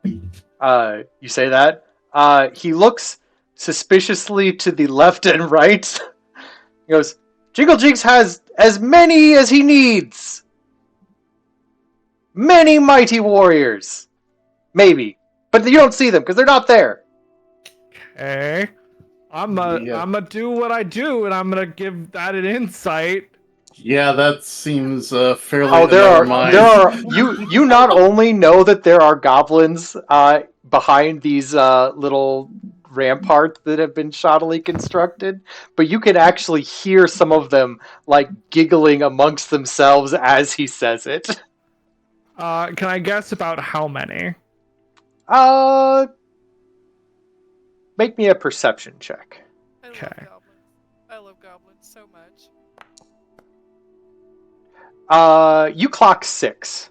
A: You say that? He looks suspiciously to the left and right. He goes, Jingle Jinx has as many as he needs. Many mighty warriors. Maybe. But you don't see them because they're not there.
C: Okay. I'm gonna do what I do, and I'm gonna give that an insight.
B: Yeah, that seems fairly
A: Oh,
B: there are
A: you not only know that there are goblins behind these little ramparts that have been shoddily constructed, but you can actually hear some of them like giggling amongst themselves as he says it.
C: Can I guess about how many?
A: Uh, make me a perception check.
D: I love
C: Okay.
D: goblins. I love goblins so much.
A: You clock 6.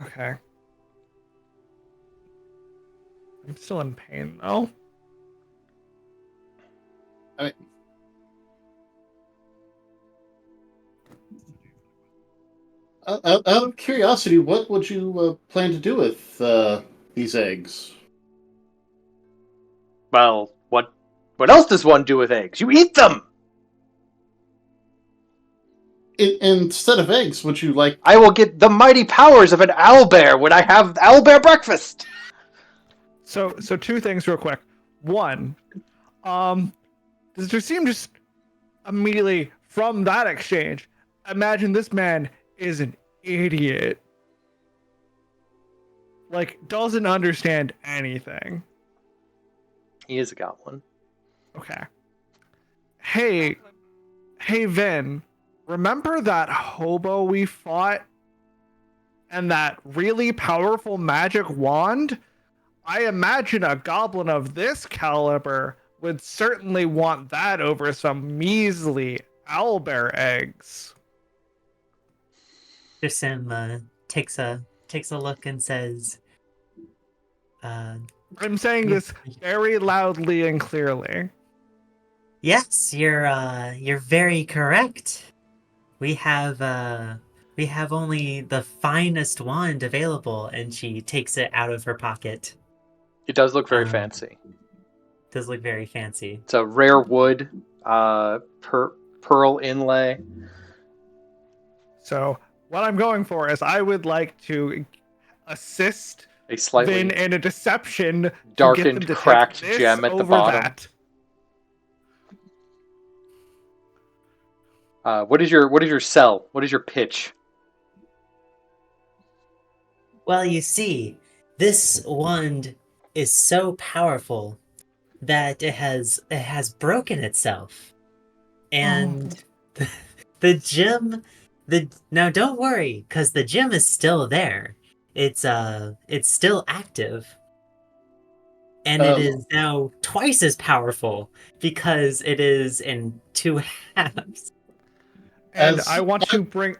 C: Okay. I'm still in pain though.
B: Out of curiosity, what would you plan to do with these eggs?
A: Well, what else does one do with eggs? You eat them.
B: Instead of eggs, would you like...
A: I will get the mighty powers of an owlbear when I have owlbear breakfast.
C: So two things real quick. One, does there seem just immediately from that exchange, imagine this man is an idiot. Like, doesn't understand anything.
A: He is a goblin.
C: Okay. Hey, Vin, remember that hobo we fought? And that really powerful magic wand? I imagine a goblin of this caliber would certainly want that over some measly owlbear eggs.
E: Sim takes a look and says,
C: I'm saying this very loudly and clearly.
E: "Yes, you're very correct. We have only the finest wand available," and she takes it out of her pocket.
A: It does look very fancy.
E: Does look very fancy.
A: It's a rare wood, pearl inlay.
C: So what I'm going for is I would like to assist
A: A slightly
C: Vin in a deception to get them
A: darkened,
C: to
A: cracked
C: take this
A: gem at the
C: over
A: bottom.
C: that.
A: What is your sell? What is your pitch?
E: Well, you see, this wand is so powerful that it has broken itself, and the gem. Now don't worry, because the gem is still there. It's still active, and it
B: Um,
E: is now twice as powerful because it is in two halves.
C: And
B: As
C: I want to bring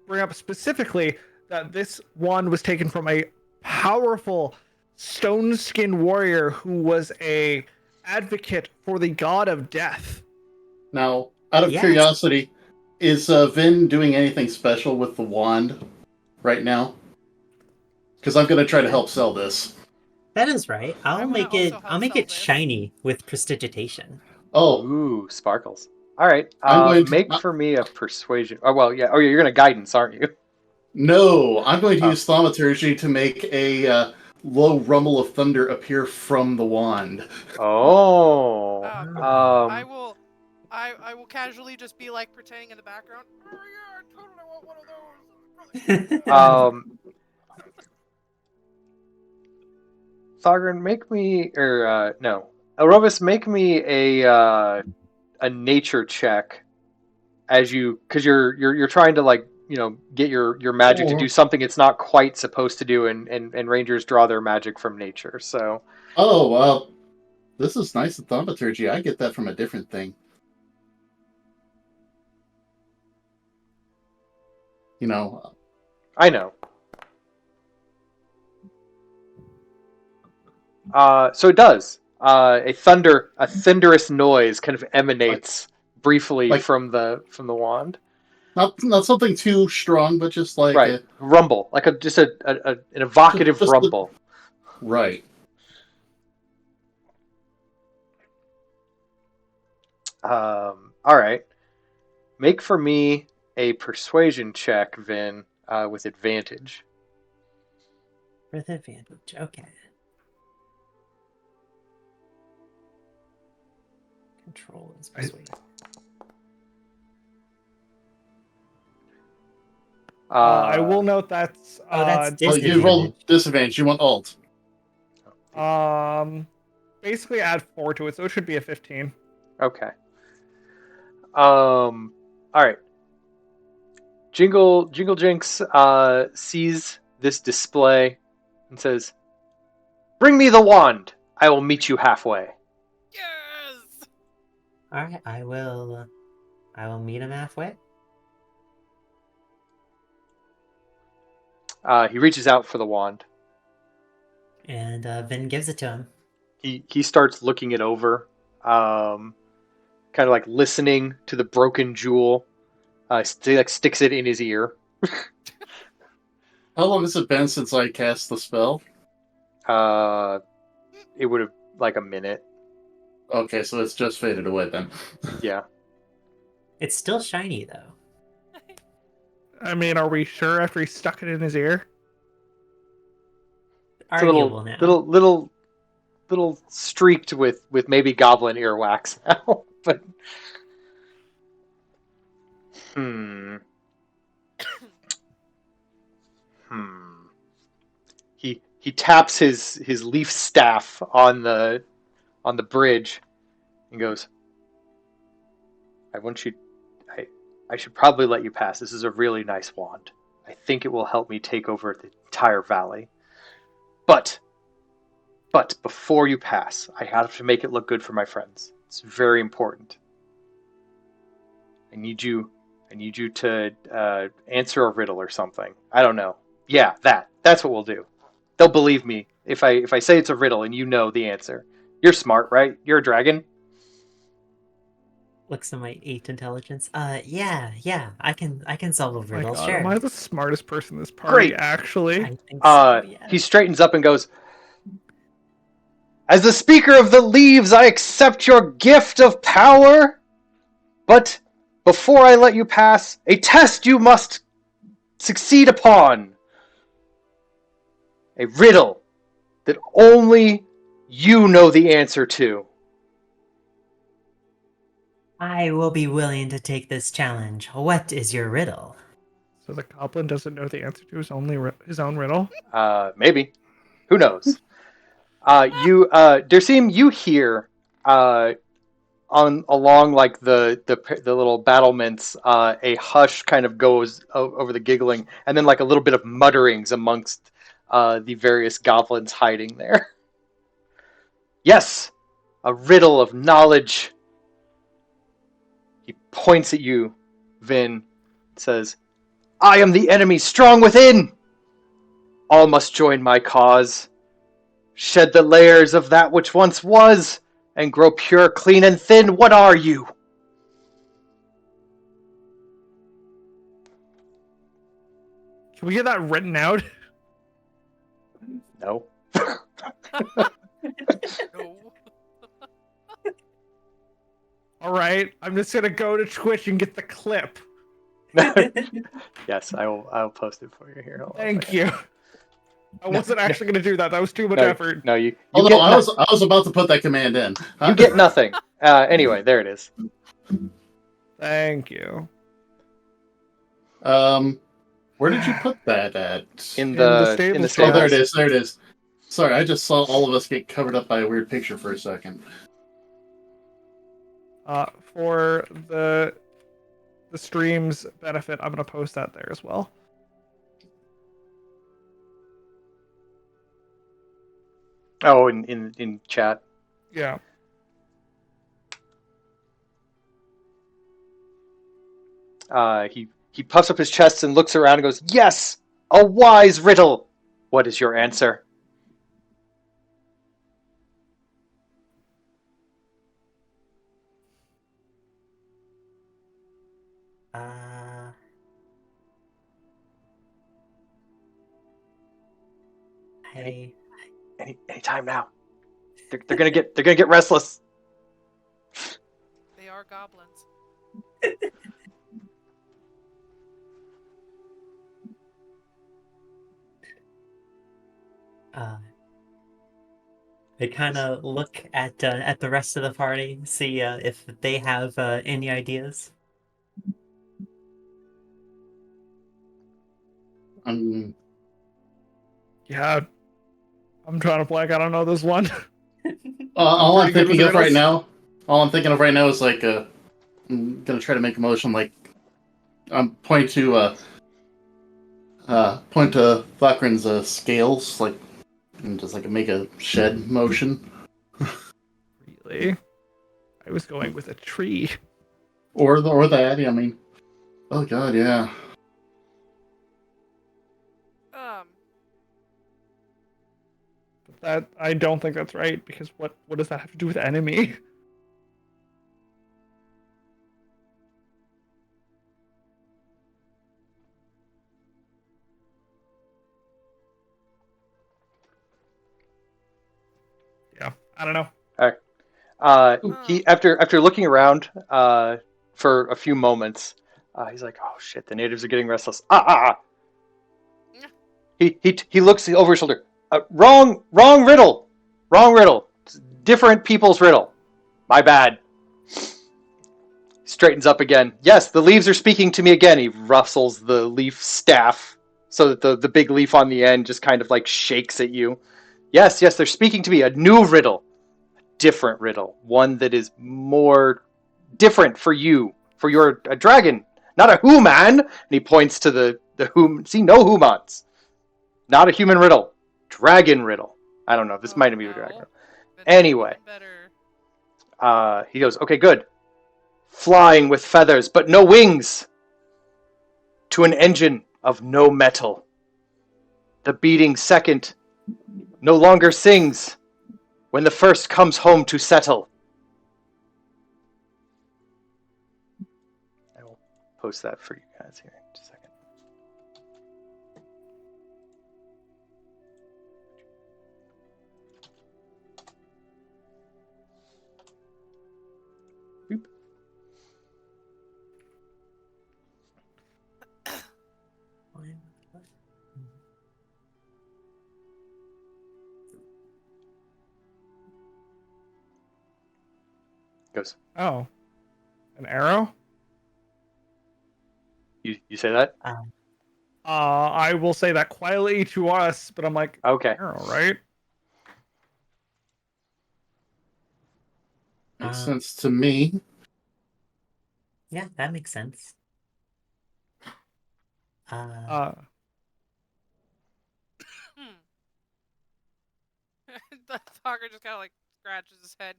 C: up specifically that this wand was taken from a powerful stone skin warrior who was a advocate for the god of death.
B: now, out of
E: Yes.
B: curiosity, is Vin doing anything special with the wand right now? Because I'm going to try to help sell this.
E: That is right.
D: I
E: I'll
D: wanna
E: make it.
D: also
E: I'll
D: help
E: make
D: sell
E: it
D: this.
E: shiny with prestidigitation.
B: Oh,
A: Ooh, sparkles. All right.
B: I'm going to-
A: Make for me a persuasion. Oh well, yeah. Oh yeah, you're gonna guidance, aren't you?
B: no, I'm going to
A: Oh.
B: use thaumaturgy to make a low rumble of thunder appear from the wand.
A: Oh.
D: I will. I will casually just be like pretending in the background. Oh yeah, I totally want one of those.
A: Thogran, make me no. Aurobus, make me a nature check as you because you're trying to like get your magic to do something it's not quite supposed to do, and rangers draw their magic from nature. So
B: Oh, well, this is nice with thaumaturgy. I get that from a different thing. You know,
A: I know. So it does. A thunderous noise kind of emanates briefly
B: like-
A: from the wand.
B: not something too strong, but just like
A: Right, rumble, like an evocative
B: Just the-
A: rumble.
B: right.
A: All right, make for me a persuasion check, Vin, with advantage.
E: With advantage. Okay. Control is persuade.
C: I will note that's
E: that's
B: Oh, you roll disadvantage. You want alt.
C: basically add 4 to it, so it should be a 15.
A: Okay. All right. Jingle Jinx sees this display and says, "Bring me the wand. I will meet you halfway."
D: Yes.
E: All right, I will meet him halfway.
A: He reaches out for the wand.
E: And Vin gives it to him.
A: He starts looking it over, kind of like listening to the broken jewel. Sticks it in his ear.
B: How long has it been since I cast the spell?
A: It would have like a minute.
B: Okay, so it's just faded away then.
A: Yeah.
E: It's still shiny though.
C: I mean, are we sure after he stuck it in his ear?
A: It's a
E: Arguable now.
A: little streaked with maybe goblin earwax now, but He taps his leaf staff on the bridge and goes, I should probably let you pass. This is a really nice wand. I think it will help me take over the entire valley. But before you pass, I have to make it look good for my friends. It's very important. I need you to answer a riddle or something. I don't know. Yeah, that's what we'll do. They'll believe me if I say it's a riddle and you know the answer. You're smart, right? You're a dragon.
E: Looks at my 8 intelligence. Yeah. I can solve a
C: My
E: riddle.
C: God,
E: Sure.
C: am I the smartest person in this party?
A: Great.
C: Actually,
E: I think so. Yeah.
A: He straightens up and goes, "As the speaker of the leaves, I accept your gift of power. But before I let you pass, a test you must succeed upon. A riddle that only you know the answer to.
E: I will be willing to take this challenge. What is your riddle?
C: So the goblin doesn't know the answer to his own riddle.
A: Maybe. Who knows? Dersim, you hear on along like the little battlements, a hush kind of goes over the giggling, and then like a little bit of mutterings amongst the various goblins hiding there. Yes, a riddle of knowledge. He points at you, Vin, says, I am the enemy strong within! All must join my cause. Shed the layers of that which once was, and grow pure, clean, and thin. What are you?
C: Can we get that written out?
A: No.
D: No.
C: All right, I'm just gonna go to Twitch and get the clip.
A: Yes, I'll post it for you here. Hold on a
C: Thank
A: second.
C: you. I wasn't actually gonna do that. That was too much effort.
A: No, you
B: Oh
A: get
B: no, I was about to put that command in. Huh?
A: you get nothing. Anyway, there it is.
C: Thank you.
B: Where did you put that at?
A: In
C: In
A: the
C: the stables
B: Oh, there it
C: channels.
B: is. There it is. Sorry, I just saw all of us get covered up by a weird picture for a second.
C: For the stream's benefit, I'm gonna post that there as well.
A: Oh, in chat.
C: Yeah.
A: He puffs up his chest and looks around and goes, "Yes, a wise riddle. What is your answer?"
E: Uh, I
A: Any time now. They're gonna get restless.
D: They are goblins.
E: uh, I kind of look at the rest of the party, see if they have any ideas.
C: Yeah. I'm trying to blank. I don't know this one.
B: All I'm
C: pretty good with
B: thinking of right
C: riddles.
B: now, all I'm thinking of right now is like I'm gonna try to make a motion like I'm point to Thakran's scales, like and just like make a shed motion,
C: Really? I was going with a tree.
B: or that. I mean, oh god, yeah.
C: But that I don't think that's right because what does that have to do with enemy? Yeah, I don't know.
A: All right. He after looking around for a few moments, he's like, "Oh shit, the natives are getting restless."
D: Yeah.
A: He looks over his shoulder. Wrong riddle. Wrong riddle. Different people's riddle. My bad. Straightens up again. Yes, the leaves are speaking to me again. He rustles the leaf staff so that the big leaf on the end just kind of like shakes at you. Yes, they're speaking to me. A new riddle. Different riddle. One that is more different for you. For you're a dragon, not a human. And he points to the hum. See, no humans. Not a human riddle. Dragon riddle. I don't know. This might be a dragon riddle. Anyway. He goes, okay, good. Flying with feathers, but no wings. To an engine of no metal. The beating second no longer sings when the first comes home to settle. I will post that for you guys here in just a second. Goes,
C: Oh, an arrow?
A: you say that?
C: I will say that quietly to us, but I'm like,
A: Okay.
C: arrow, right?
B: Makes
E: Uh,
B: sense to me.
E: yeah, that makes sense. Uh,
C: Uh,
D: Hmm. The talker just kind of like scratches his head.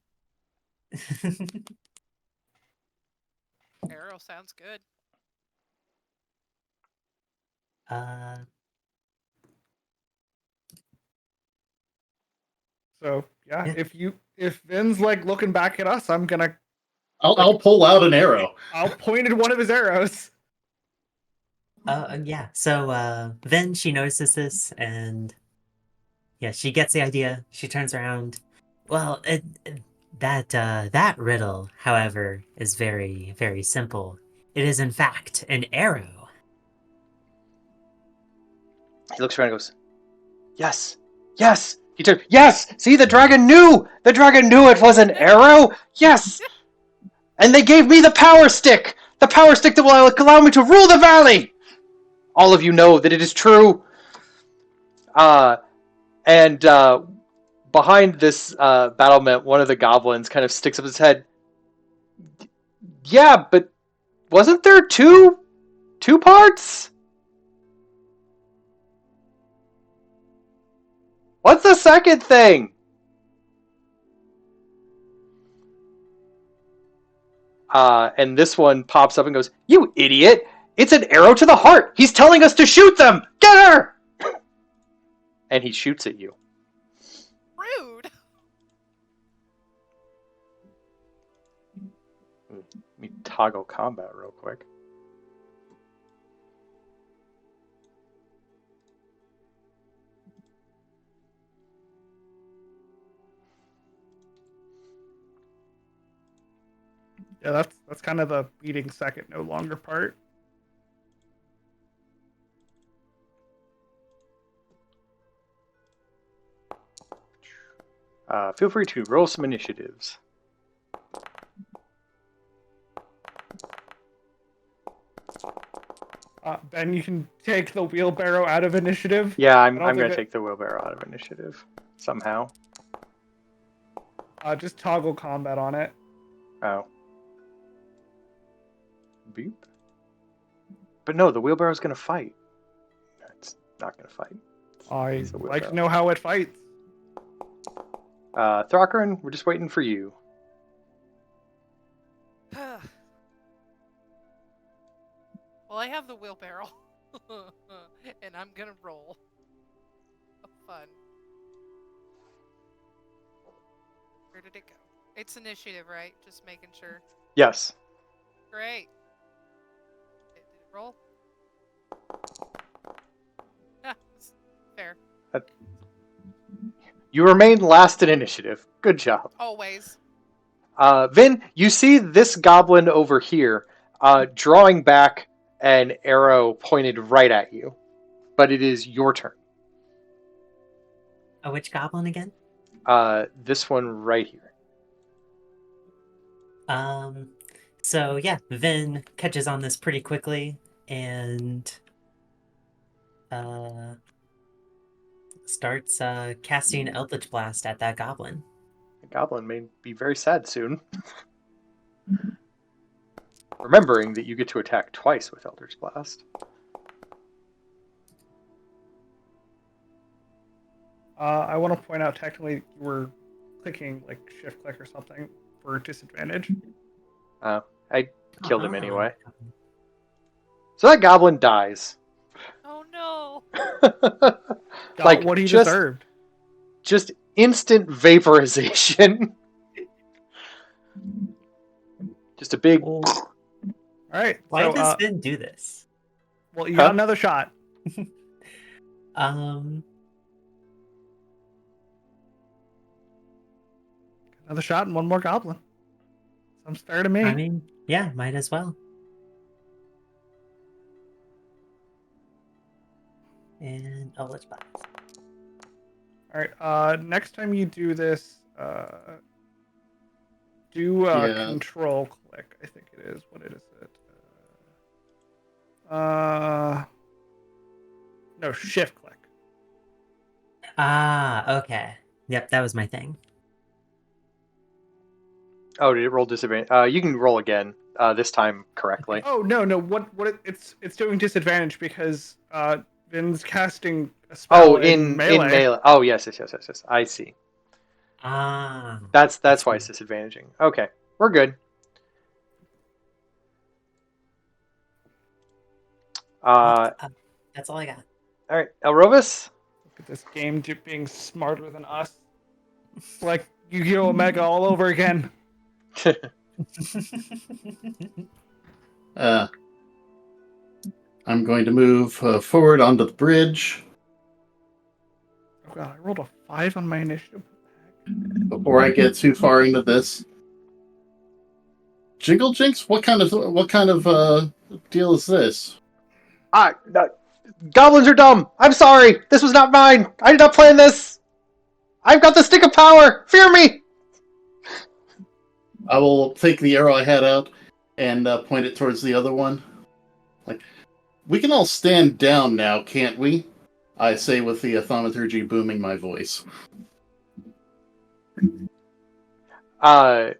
D: Arrow sounds good.
E: uh,
C: so yeah,
E: yeah.
C: if Vin's like looking back at us, I'm gonna like
B: I'll pull out an arrow.
C: I'll point at one of his arrows.
E: Yeah. So then she notices this, and yeah, she gets the idea. She turns around. Well, that riddle, however, is very, very simple. It is in fact an arrow.
A: He looks around and goes, yes, yes. He turned, yes. See, the dragon knew. The dragon knew it was an arrow. Yes. And they gave me the power stick. The power stick that will allow me to rule the valley. All of you know that it is true. And behind this battlement, one of the goblins kind of sticks up his head. Yeah, but wasn't there two parts? What's the second thing? And this one pops up and goes, "You idiot! It's an arrow to the heart. He's telling us to shoot them. Get her!" And he shoots at you.
D: Rude.
A: Let me toggle combat real quick.
C: Yeah, that's kind of the beating second no longer part.
A: Feel free to roll some initiatives.
C: Ben, you can take the wheelbarrow out of initiative.
A: Yeah,
C: I
A: I'm
C: don't think
A: gonna
C: that-
A: take the wheelbarrow out of initiative somehow.
C: Just toggle combat on it.
A: Oh. Beep. But no, the wheelbarrow's gonna fight. It's not gonna fight.
C: I
A: It's a
C: like
A: wheelbarrow.
C: to know how it fights.
A: Thrakkarin, we're just waiting for you.
D: Well, I have the wheelbarrow. And I'm gonna roll. Fun. Where did it go? It's initiative, right? Just making sure.
A: Yes.
D: Great. Did it roll? Fair.
A: You remain last in initiative. Good job.
D: Always.
A: Vin, you see this goblin over here drawing back an arrow pointed right at you. But it is your turn.
E: Which goblin again?
A: This one right here.
E: So yeah, Vin catches on this pretty quickly and starts casting Eldritch Blast at that goblin.
A: The goblin may be very sad soon. Remembering that you get to attack twice with Eldritch Blast.
C: I want to point out technically you were clicking like shift click or something for disadvantage.
A: I killed him
E: Oh.
A: anyway. So that goblin dies.
D: Oh no.
C: Got
A: Like,
C: what he
A: just-
C: deserved.
A: Just instant vaporization. Just a big.
E: Well,
C: All right.
E: why
C: so,
E: does Vin do this?
C: well, you
A: Huh?
C: got another shot. Another shot and one more goblin. Sounds fair to me.
E: I mean, yeah, might as well. And Eldritch Blast.
C: All right. Next time you do this, Do
B: Yeah.
C: control click. I think it is. What is it? No, shift click.
E: Ah, okay. Yep, that was my thing.
A: Oh, did it roll disadvantage? You can roll again. This time correctly.
C: Oh no. It's doing disadvantage because Vin's casting a
A: Oh,
C: spell in melee.
A: melee. Oh, yes. I see.
E: Ah, I
A: That's why
E: see.
A: it's disadvantaging. Okay, we're good.
E: Well,
A: Uh,
E: that's all I got.
A: all right, Elrovis.
C: Look at this game being smarter than us. It's like Yu-Gi-Oh! Omega all over again.
B: Uh, I'm going to move forward onto the bridge.
C: Oh god, I rolled a 5 on my initiative.
B: Before I get too far into this, Jingle Jinx, what kind of deal is this?
A: Goblins are dumb. I'm sorry. This was not mine. I did not plan this. I've got the stick of power. Fear me.
B: I will take the arrow I had out and point it towards the other one. Like, we can all stand down now, can't we? I say with the thaumaturgy booming my voice.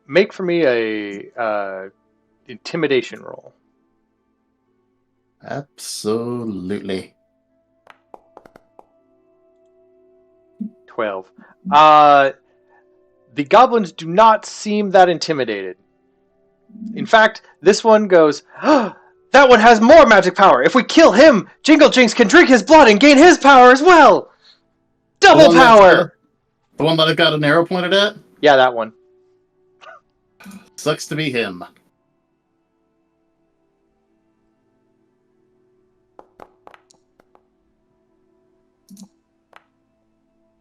A: Make for me a intimidation roll.
B: Absolutely.
A: 12. The goblins do not seem that intimidated. In fact, this one goes, "Ah, that one has more magic power. If we kill him, Jingle Jinx can drink his blood and gain his power as well. Double power."
B: The one that I've got an arrow pointed at?
A: Yeah, that one.
B: Sucks to be him.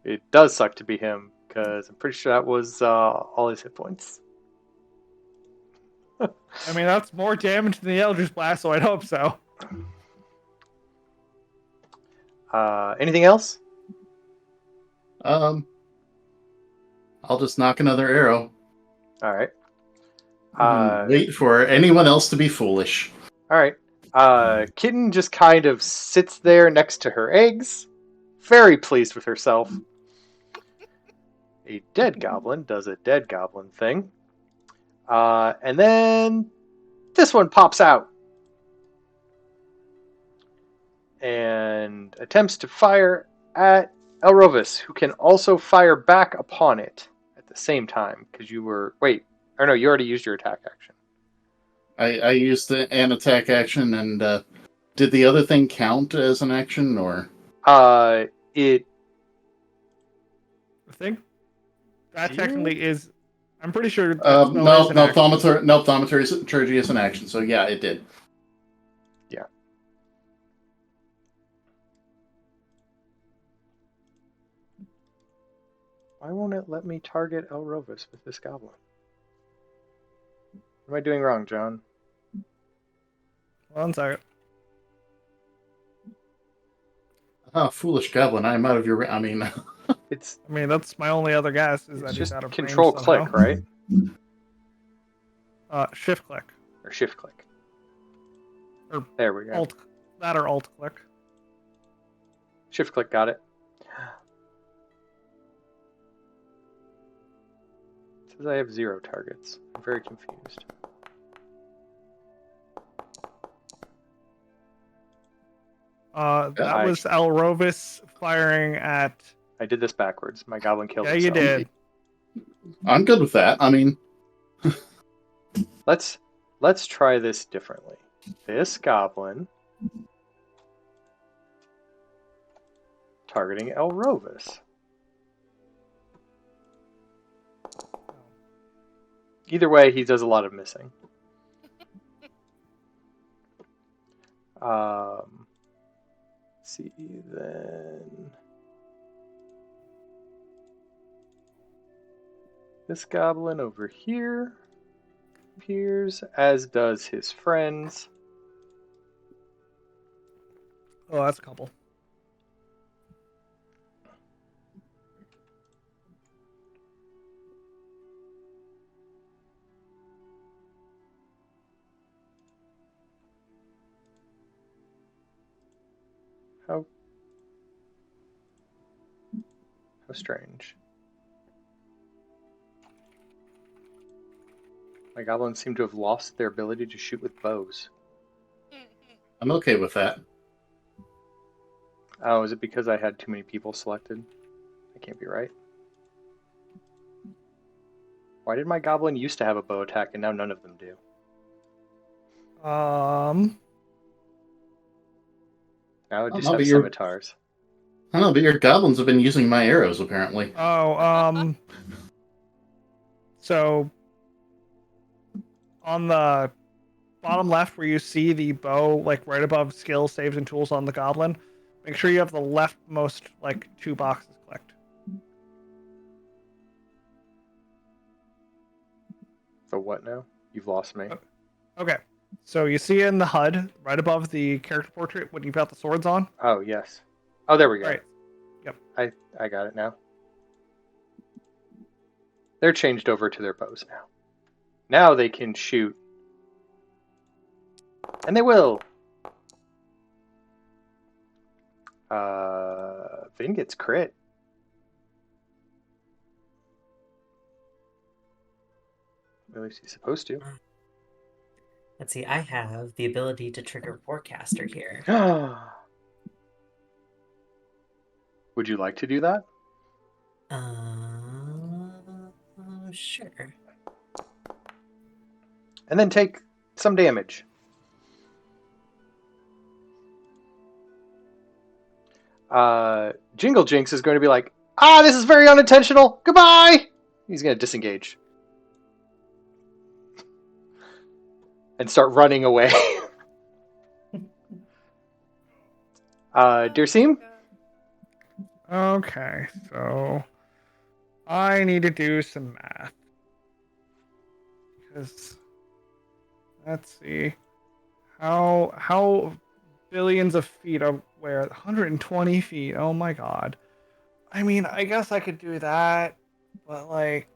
A: It does suck to be him, because I'm pretty sure that was all his hit points.
C: I mean, that's more damage than the Eldritch Blast, so I'd hope so.
A: Anything else?
B: I'll just knock another arrow.
A: All right.
B: Wait for anyone else to be foolish.
A: All right. Kitten just kind of sits there next to her eggs, very pleased with herself. A dead goblin does a dead goblin thing. And then this one pops out and attempts to fire at Elrovis, who can also fire back upon it at the same time. Because you were... Wait. Or no, you already used your attack action.
B: I used an attack action, and did the other thing count as an action, or?
A: It...
C: I think that technically is. I'm pretty sure that spell
B: No,
C: is an action.
B: thaumaturgy is an action, so yeah, it did.
A: Yeah. Why won't it let me target Elrovis with this goblin? What am I doing wrong, John?
C: One second.
B: Ah, foolish goblin, I am out of your... I mean...
A: It's
C: I mean, that's my only other guess. Is that he's
A: just
C: out of
A: control
C: range
A: click,
C: somehow.
A: right?
C: Shift click.
A: Or shift click.
C: Or
A: there we go.
C: Alt. That or alt click.
A: Shift click, got it. It says I have 0 targets. I'm very confused.
C: That was Elrovis firing at.
A: I did this backwards. My goblin killed
C: Yeah,
A: himself.
C: you did.
B: I'm good with that. I mean...
A: Let's try this differently. This goblin targeting Elrovis. Either way, he does a lot of missing. Let's see then. This goblin over here appears, as does his friends.
C: Oh, that's a couple.
A: How strange. My goblins seem to have lost their ability to shoot with bows.
B: I'm okay with that.
A: Oh, is it because I had too many people selected? That can't be right. Why did my goblin used to have a bow attack and now none of them do? Now they
B: I don't
A: just
B: know,
A: have
B: but
A: scimitars.
B: I don't know, but your goblins have been using my arrows apparently.
C: So on the bottom left where you see the bow, like right above skills, saves, and tools on the goblin, make sure you have the leftmost like 2 boxes clicked.
A: The what now? You've lost me.
C: Okay. So you see in the HUD, right above the character portrait, when you've got the swords on.
A: Oh, yes. Oh, there we go.
C: All right. Yep.
A: I got it now. They're changed over to their bows now. Now they can shoot. And they will! Vin gets crit. At least he's supposed to.
E: Let's see, I have the ability to trigger Forecaster here.
A: Would you like to do that?
E: Sure.
A: And then take some damage. Jingle Jinx is going to be like, this is very unintentional. Goodbye! He's going to disengage. And start running away. Dirseem?
C: Okay, so I need to do some math. Because let's see. How billions of feet are where 120 feet. Oh my god. I mean, I guess I could do that, but like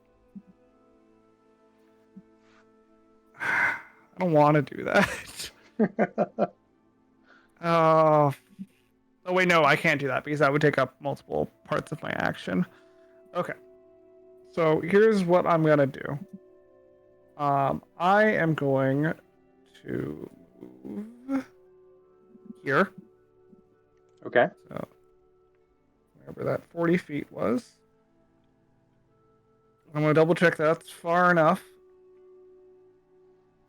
C: I don't want to do that. Oh wait, no, I can't do that because that would take up multiple parts of my action. Okay. So here's what I'm gonna do. I am going to move here.
A: Okay.
C: So wherever that 40 feet was. I'm gonna double check that's far enough.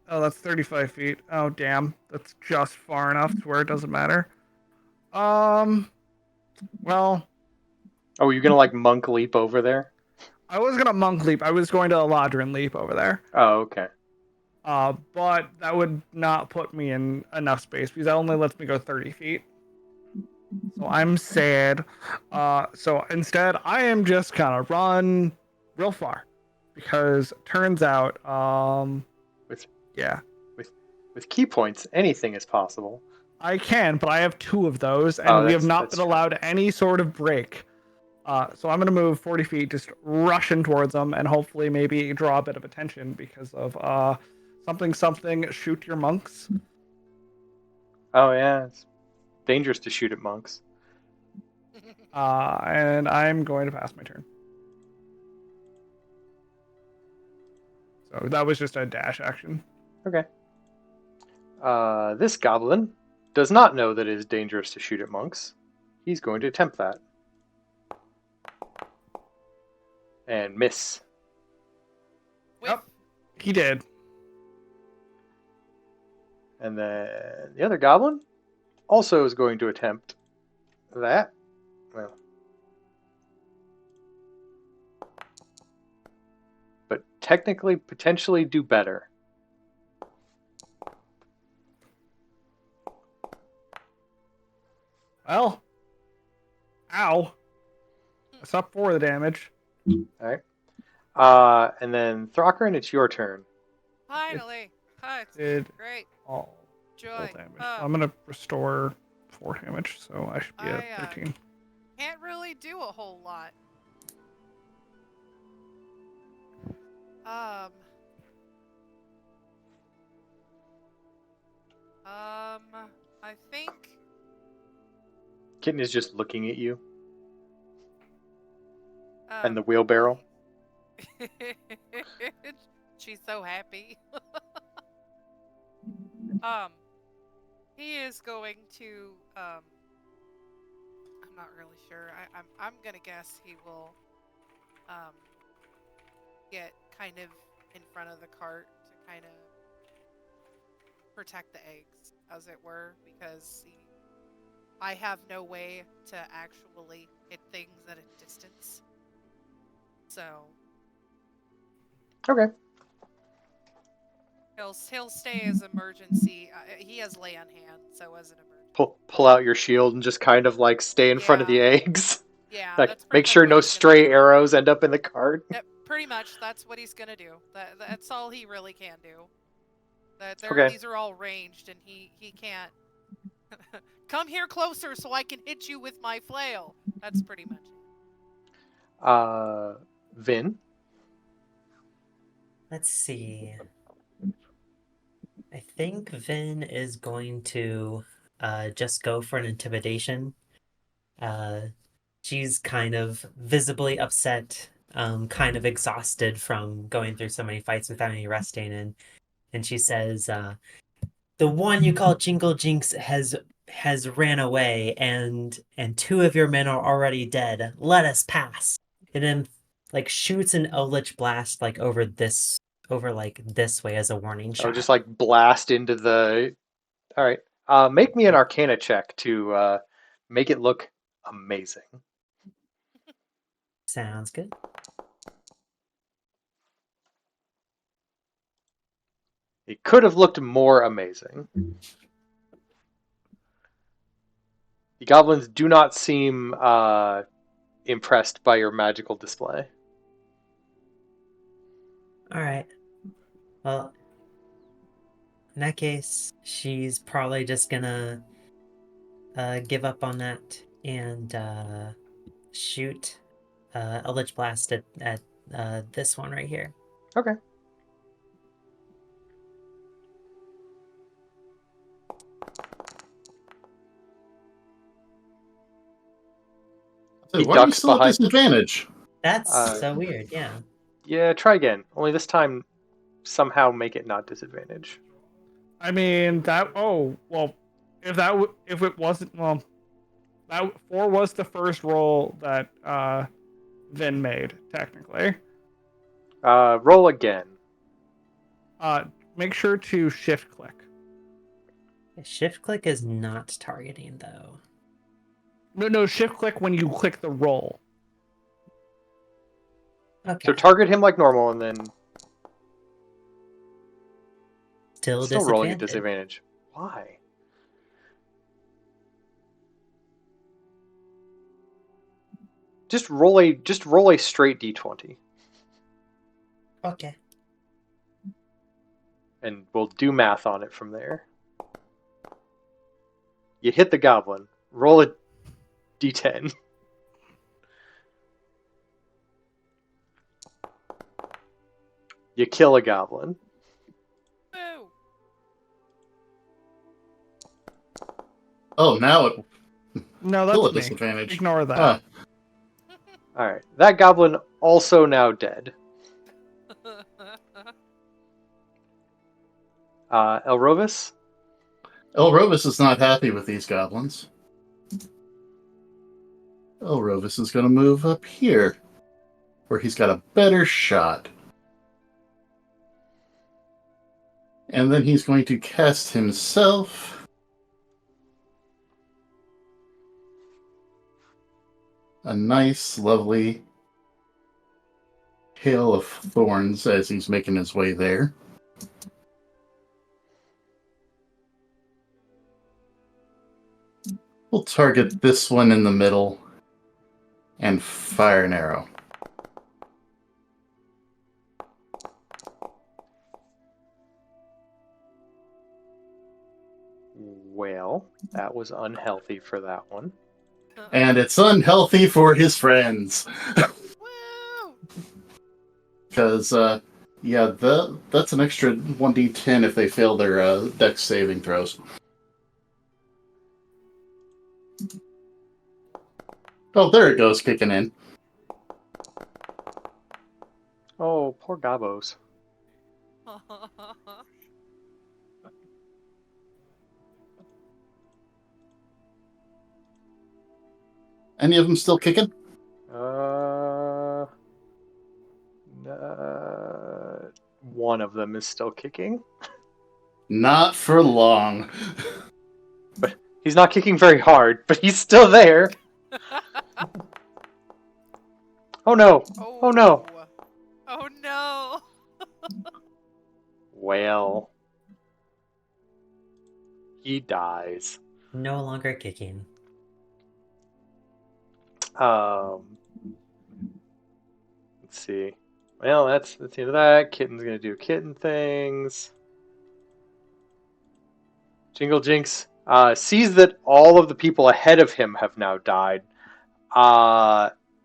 C: Oh, that's 35 feet. Oh, damn. That's just far enough to where it doesn't matter. Well.
A: Oh, you're going to like monk leap over there?
C: I was gonna monk leap. I was going to Eladrin leap over there.
A: Oh, okay.
C: But that would not put me in enough space because that only lets me go 30 feet. So I'm sad. So instead, I am just gonna run real far because turns out,
A: With key points, anything is possible.
C: I can, but I have 2 of those, and we have not been allowed any sort of break. So I'm gonna move 40 feet, just rushing towards them, and hopefully maybe draw a bit of attention because of something. Shoot your monks.
A: Oh yeah, it's dangerous to shoot at monks.
C: And I'm going to pass my turn. So that was just a dash action.
A: Okay. This goblin does not know that it is dangerous to shoot at monks. He's going to attempt that. And miss.
C: Yep, he did.
A: And then the other goblin also is going to attempt that. Well. But technically, potentially do better.
C: Well, ow. That's up 4 the damage.
A: Alright. And then Throckern, it's your turn.
D: Finally. It's
C: Did
D: great.
C: all
D: Joy.
C: damage. I'm gonna restore 4 damage, so I should be at
D: I,
C: 13.
D: Can't really do a whole lot. I think
A: Kitten is just looking at you and
D: Um,
A: the wheelbarrow.
D: She's so happy. um, he is going to. I'm not really sure. I'm gonna guess he will. Um, get kind of in front of the cart to kind of protect the eggs, as it were, because I have no way to actually hit things at a distance. So
A: Okay.
D: he'll stay as emergency. He has lay on hand, so as an emergency.
A: Pull out your shield and just kind of like stay in front of
D: Yeah,
A: the eggs.
D: yeah,
A: Like
D: that's pretty
A: make
D: much
A: sure
D: what
A: no
D: he's gonna
A: stray
D: do.
A: arrows end up in the cart.
D: Pretty much, that's what he's gonna do. That's all he really can do.
A: Okay.
D: These are all ranged, and he can't come here closer so I can hit you with my flail. That's pretty much it.
A: Vin.
E: Let's see. I think Vin is going to just go for an intimidation. She's kind of visibly upset, kind of exhausted from going through so many fights without any resting, and she says, "The one you call Jingle Jinx has ran away, and two of your men are already dead. Let us pass." And then like shoots an Eldritch blast like over like this way as a warning
A: Oh,
E: shot.
A: just like blast into the. All right. Make me an Arcana check to make it look amazing.
E: Sounds good.
A: It could have looked more amazing. The goblins do not seem impressed by your magical display.
E: All right. Well, in that case, she's probably just gonna give up on that and shoot a Lich Blast at this one right here.
A: Okay.
B: So
A: He
B: why are you
A: ducks
B: still at
A: behind.
B: disadvantage?
E: That's
A: Uh,
E: so weird, yeah.
A: Yeah, try again. Only this time, somehow make it not disadvantage.
C: I mean that. Oh well, if it wasn't that 4 was the first roll that Vin made technically.
A: Roll again.
C: Make sure to shift click.
E: Shift click is not targeting though.
C: No, shift click when you click the roll.
E: Okay.
A: So target him like normal, and then
E: Still
A: rolling at
E: disadvantage.
A: disadvantage. Why? Just roll a straight d20,
E: Okay.
A: and we'll do math on it from there. You hit the goblin. Roll a d10. You kill a goblin.
D: Boo!
B: Oh, now it
C: No,
B: still
C: that's
B: at
C: me.
B: disadvantage.
C: Ignore that.
B: Ah,
A: All right, that goblin also now dead. Elrovis.
B: Elrovis is not happy with these goblins. Elrovis is going to move up here, where he's got a better shot. And then he's going to cast himself a nice, lovely hail of thorns as he's making his way there. We'll target this one in the middle and fire an arrow.
A: Well, that was unhealthy for that one.
B: And it's unhealthy for his friends.
D: Woo!
B: Because, yeah, that's an extra 1d10 if they fail their dex saving throws. Oh, there it goes, kicking in.
A: Oh, poor Gabos.
B: Any of them still kicking?
A: Uh, one of them is still kicking.
B: Not for long.
A: He's not kicking very hard, but he's still there. Oh no! Oh no!
D: Oh no!
A: Well, he dies.
E: No longer kicking.
A: Let's see. Well, that's the end of that. Kitten's gonna do kitten things. Jingle Jinx sees that all of the people ahead of him have now died.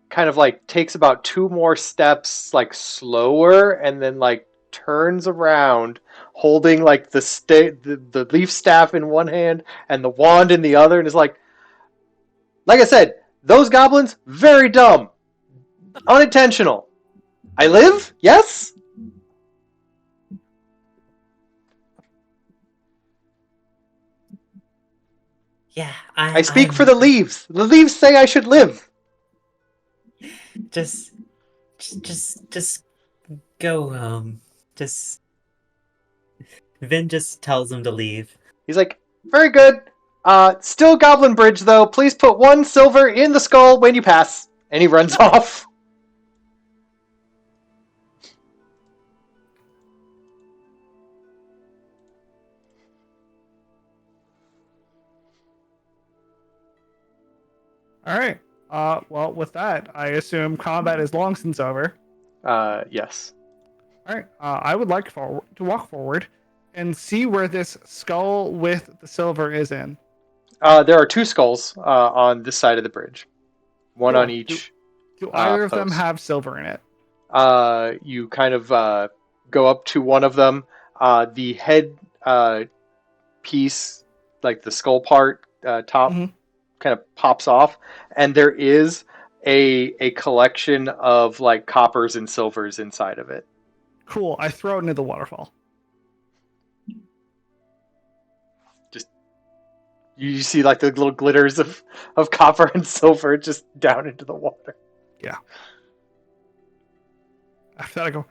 A: Kind of like takes about 2 more steps, like slower, and then like turns around, holding like the leaf staff in one hand and the wand in the other, and is like I said, those goblins very dumb, unintentional. I live, yes.
E: Yeah,
A: I speak for
E: I'm
A: the leaves. The leaves say I should live.
E: just go. Just Vin just tells him to leave.
A: He's like, very good. Still Goblin Bridge, though. Please put 1 silver in the skull when you pass. And he runs off.
C: All right. Well, with that, I assume combat is long since over.
A: Yes.
C: All right. I would like to walk forward and see where this skull with the silver is in.
A: There are 2 skulls on this side of the bridge. One
C: Cool.
A: on each
C: Do either of them
A: post.
C: have silver in it?
A: You kind of go up to one of them. The head piece, like the skull part, top,
C: Mhm.
A: kind of pops off, and there is a collection of like coppers and silvers inside of it.
C: Cool. I throw it into the waterfall.
A: Just you see like the little glitters of copper and silver just down into the water.
C: Yeah. After that, I go,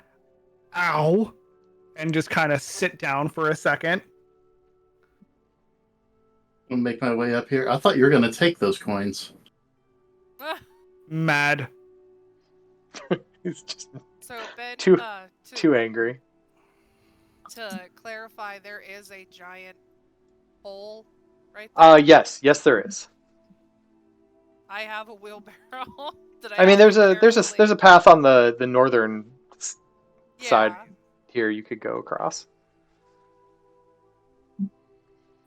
C: ow, and just kind of sit down for a second.
B: I'll make my way up here. I thought you were going to take those coins.
C: Mad.
A: He's just
D: So Ben,
A: too angry.
D: to clarify, there is a giant hole right there.
A: Yes, there is.
D: I have a wheelbarrow.
A: I mean, there's a path on the northern side here you could go across.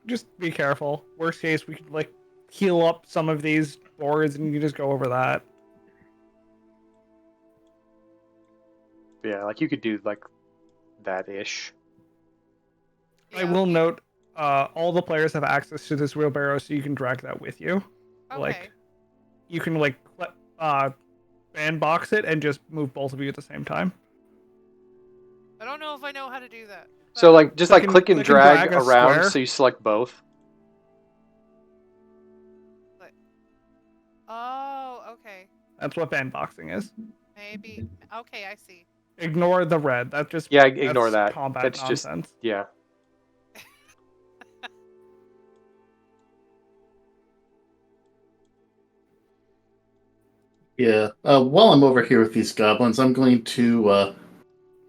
C: Just be careful. Worst case, we could like heal up some of these boards, and you can just go over that.
A: Yeah, like you could do like that ish.
C: I will note, all the players have access to this wheelbarrow, so you can drag that with you.
D: Okay.
C: Like, you can like bandbox it and just move both of you at the same time.
D: I don't know if I know how to do that.
A: So like just
C: click
A: like
C: and-
A: click and
C: click and
A: drag
C: drag a
A: around
C: square.
A: so you select both.
D: Oh, okay.
C: That's what bandboxing is.
D: Maybe. Okay, I see.
C: Ignore the red. That's just
A: Ignore
C: that's
A: that.
C: combat
A: That's just
C: nonsense.
A: yeah.
B: Yeah. While I'm over here with these goblins, I'm going to.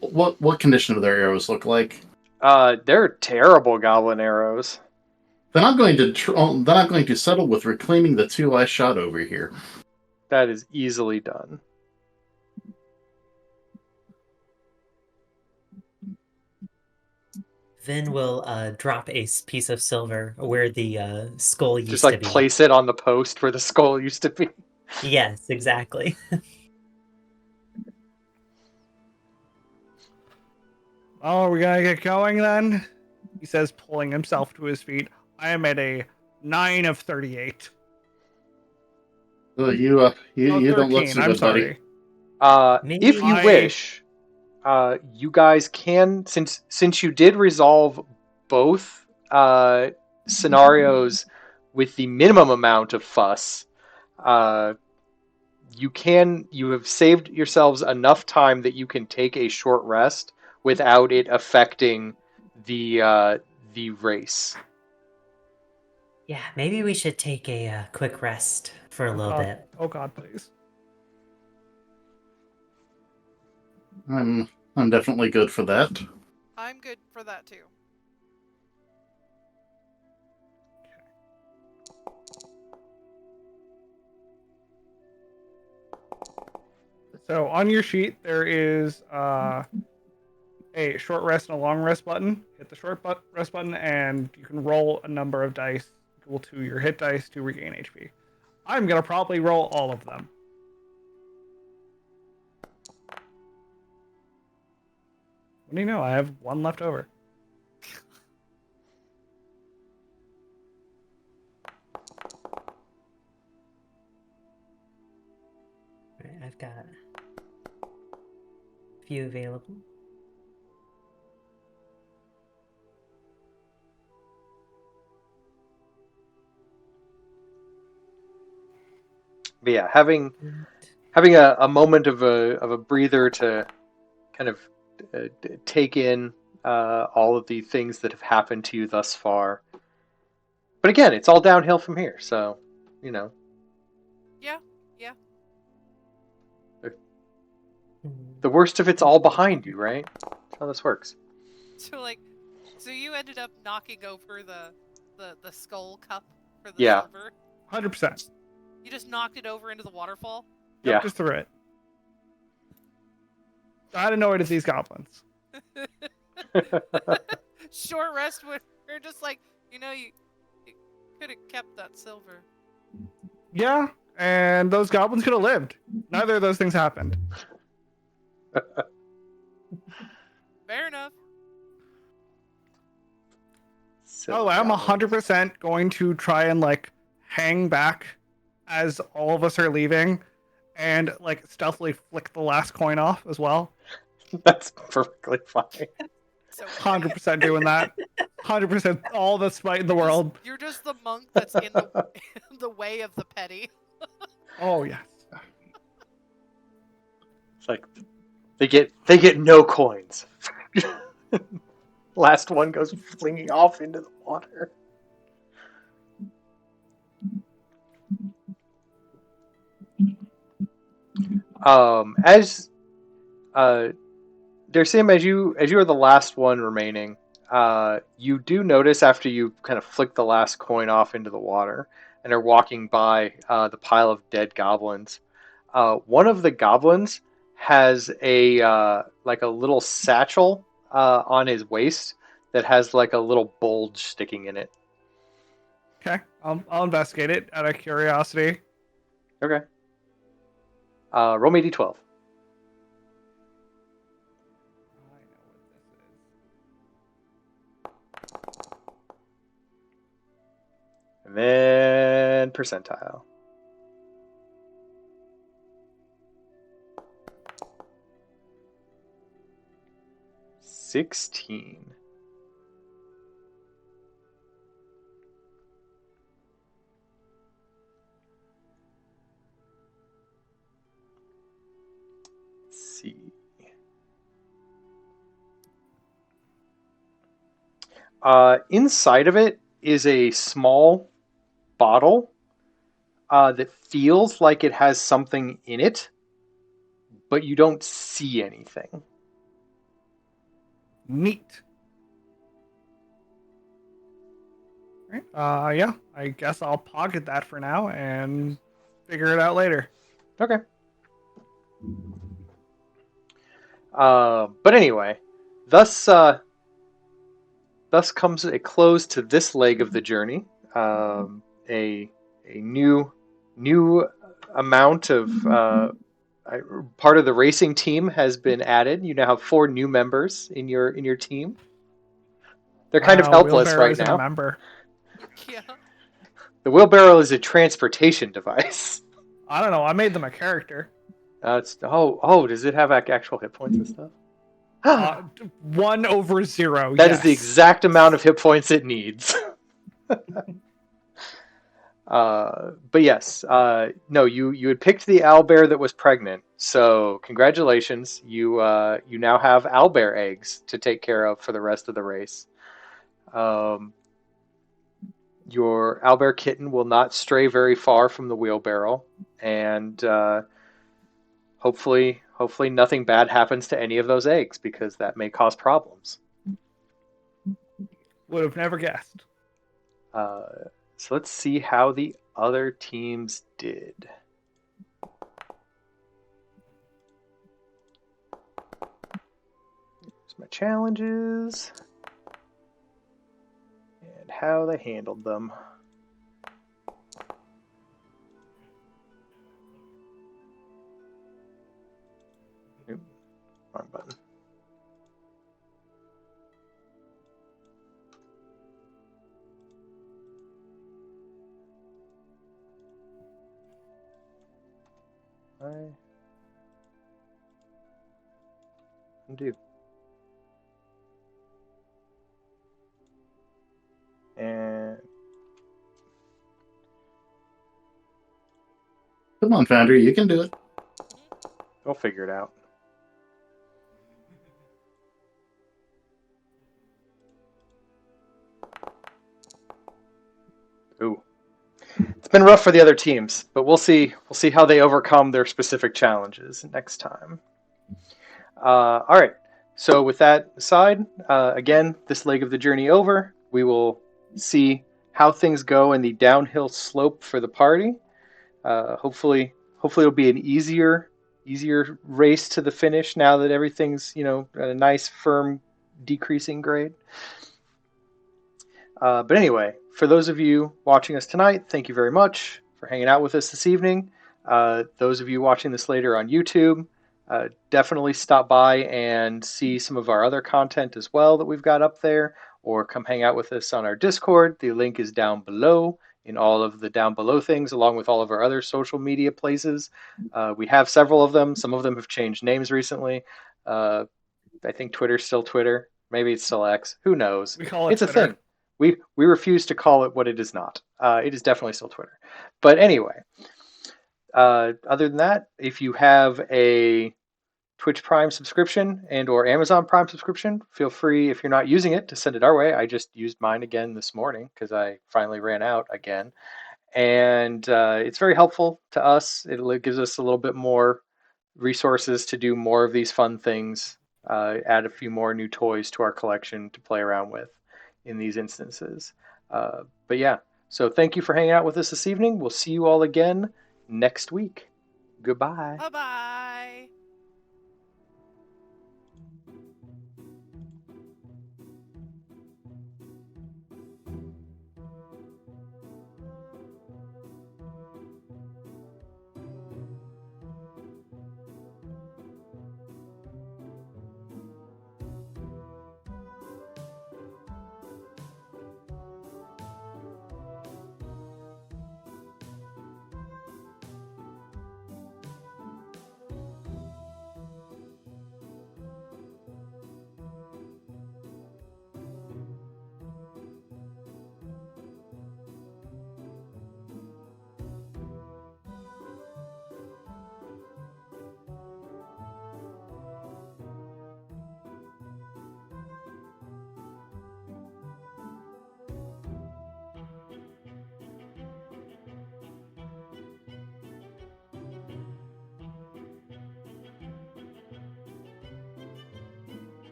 B: What condition do their arrows look like?
A: They're terrible goblin arrows.
B: Then I'm going to settle with reclaiming the 2 I shot over here.
A: That is easily done.
E: Vin will drop a piece of silver where the skull used
A: Just
E: to
A: like
E: be.
A: place it on the post where the skull used to be.
E: Yes, exactly.
C: Oh, are we gonna get going then? He says, pulling himself to his feet. I am at a 9 of 38. Oh,
B: You don't look
C: 13.
B: so
C: I'm
B: good, buddy.
C: sorry.
A: If you
E: Maybe
A: wish, you guys can, since you did resolve both scenarios with the minimum amount of fuss, uh, you have saved yourselves enough time that you can take a short rest without it affecting the race.
E: yeah, maybe we should take a quick rest for a little bit.
C: Oh God, please.
B: I'm definitely good for that.
D: I'm good for that too.
C: So on your sheet there is a short rest and a long rest button. Hit the rest button, and you can roll a number of dice equal to your hit dice to regain HP. I'm gonna probably roll all of them. What do you know? I have one left over.
E: Right, I've got a few available.
A: But yeah, having a moment of a breather to kind of take in all of the things that have happened to you thus far. But again, it's all downhill from here, so you know.
D: Yeah.
A: The worst of it's all behind you, right? That's how this works.
D: So you ended up knocking over the skull cup for the
A: Yeah.
D: silver.
C: 100%.
D: You just knocked it over into the waterfall.
C: Yep,
A: Yeah.
C: just threw it. I don't know it as these goblins.
D: Short rest. We're just like, you could have kept that silver.
C: Yeah, and those goblins could have lived. Neither of those things happened.
D: Fair enough.
C: Oh, I'm 100% going to try and like hang back as all of us are leaving, and like stealthily flick the last coin off as well.
A: That's perfectly fine.
D: So
C: 100% doing that. 100% all the spite in the world.
D: You're just the monk that's in the in the way of the petty.
C: Oh yes.
A: It's like they get no coins. Last one goes flinging off into the water. As Dersim, as you are the last one remaining, you do notice after you kind of flick the last coin off into the water and are walking by the pile of dead goblins. One of the goblins has a like a little satchel on his waist that has like a little bulge sticking in it.
C: Okay, I'll investigate it out of curiosity.
A: Okay. Roll me d12.
C: I know what this is.
A: And then percentile. $16. Let's see. Inside of it is a small bottle that feels like it has something in it, but you don't see anything.
C: Neat. Right. Yeah, I guess I'll pocket that for now and figure it out later.
A: Okay. But anyway, thus comes a close to this leg of the journey. A new amount of part of the racing team has been added. You now have 4 new members in your team. They're kind of helpless
C: Wheelbarrow
A: right
C: isn't
A: now.
C: a member.
D: Yeah.
A: The wheelbarrow is a transportation device.
C: I don't know. I made them a character.
A: Does it have actual hit points and stuff?
C: 1/0.
A: That is the
C: Yes.
A: exact amount of hit points it needs. But yes, no, you had picked the owlbear that was pregnant. So congratulations, you now have owlbear eggs to take care of for the rest of the race. Um, your owlbear kitten will not stray very far from the wheelbarrow, and hopefully nothing bad happens to any of those eggs because that may cause problems.
C: Would have never guessed.
A: So let's see how the other teams did. Here's my challenges and how they handled them. Oop, wrong button. Undo. And
B: Come on, Foundry, you can do it.
A: we'll figure it out. Ooh. It's been rough for the other teams, but we'll see. We'll see how they overcome their specific challenges next time. All right. So with that aside, again, this leg of the journey over, we will see how things go in the downhill slope for the party. Hopefully it'll be an easier race to the finish now that everything's at a nice firm decreasing grade. But anyway, for those of you watching us tonight, thank you very much for hanging out with us this evening. Those of you watching this later on YouTube, definitely stop by and see some of our other content as well that we've got up there, or come hang out with us on our Discord. The link is down below in all of the down below things, along with all of our other social media places. We have several of them. Some of them have changed names recently. I think Twitter's still Twitter. Maybe it's still X. Who knows?
C: We call it
A: It's a
C: Twitter.
A: thing. We refuse to call it what it is not. It is definitely still Twitter. But anyway, other than that, if you have a Twitch Prime subscription and or Amazon Prime subscription, feel free, if you're not using it, to send it our way. I just used mine again this morning because I finally ran out again. And it's very helpful to us. It gives us a little bit more resources to do more of these fun things, add a few more new toys to our collection to play around with in these instances. But yeah, so thank you for hanging out with us this evening. We'll see you all again next week. Goodbye.
D: Bye bye.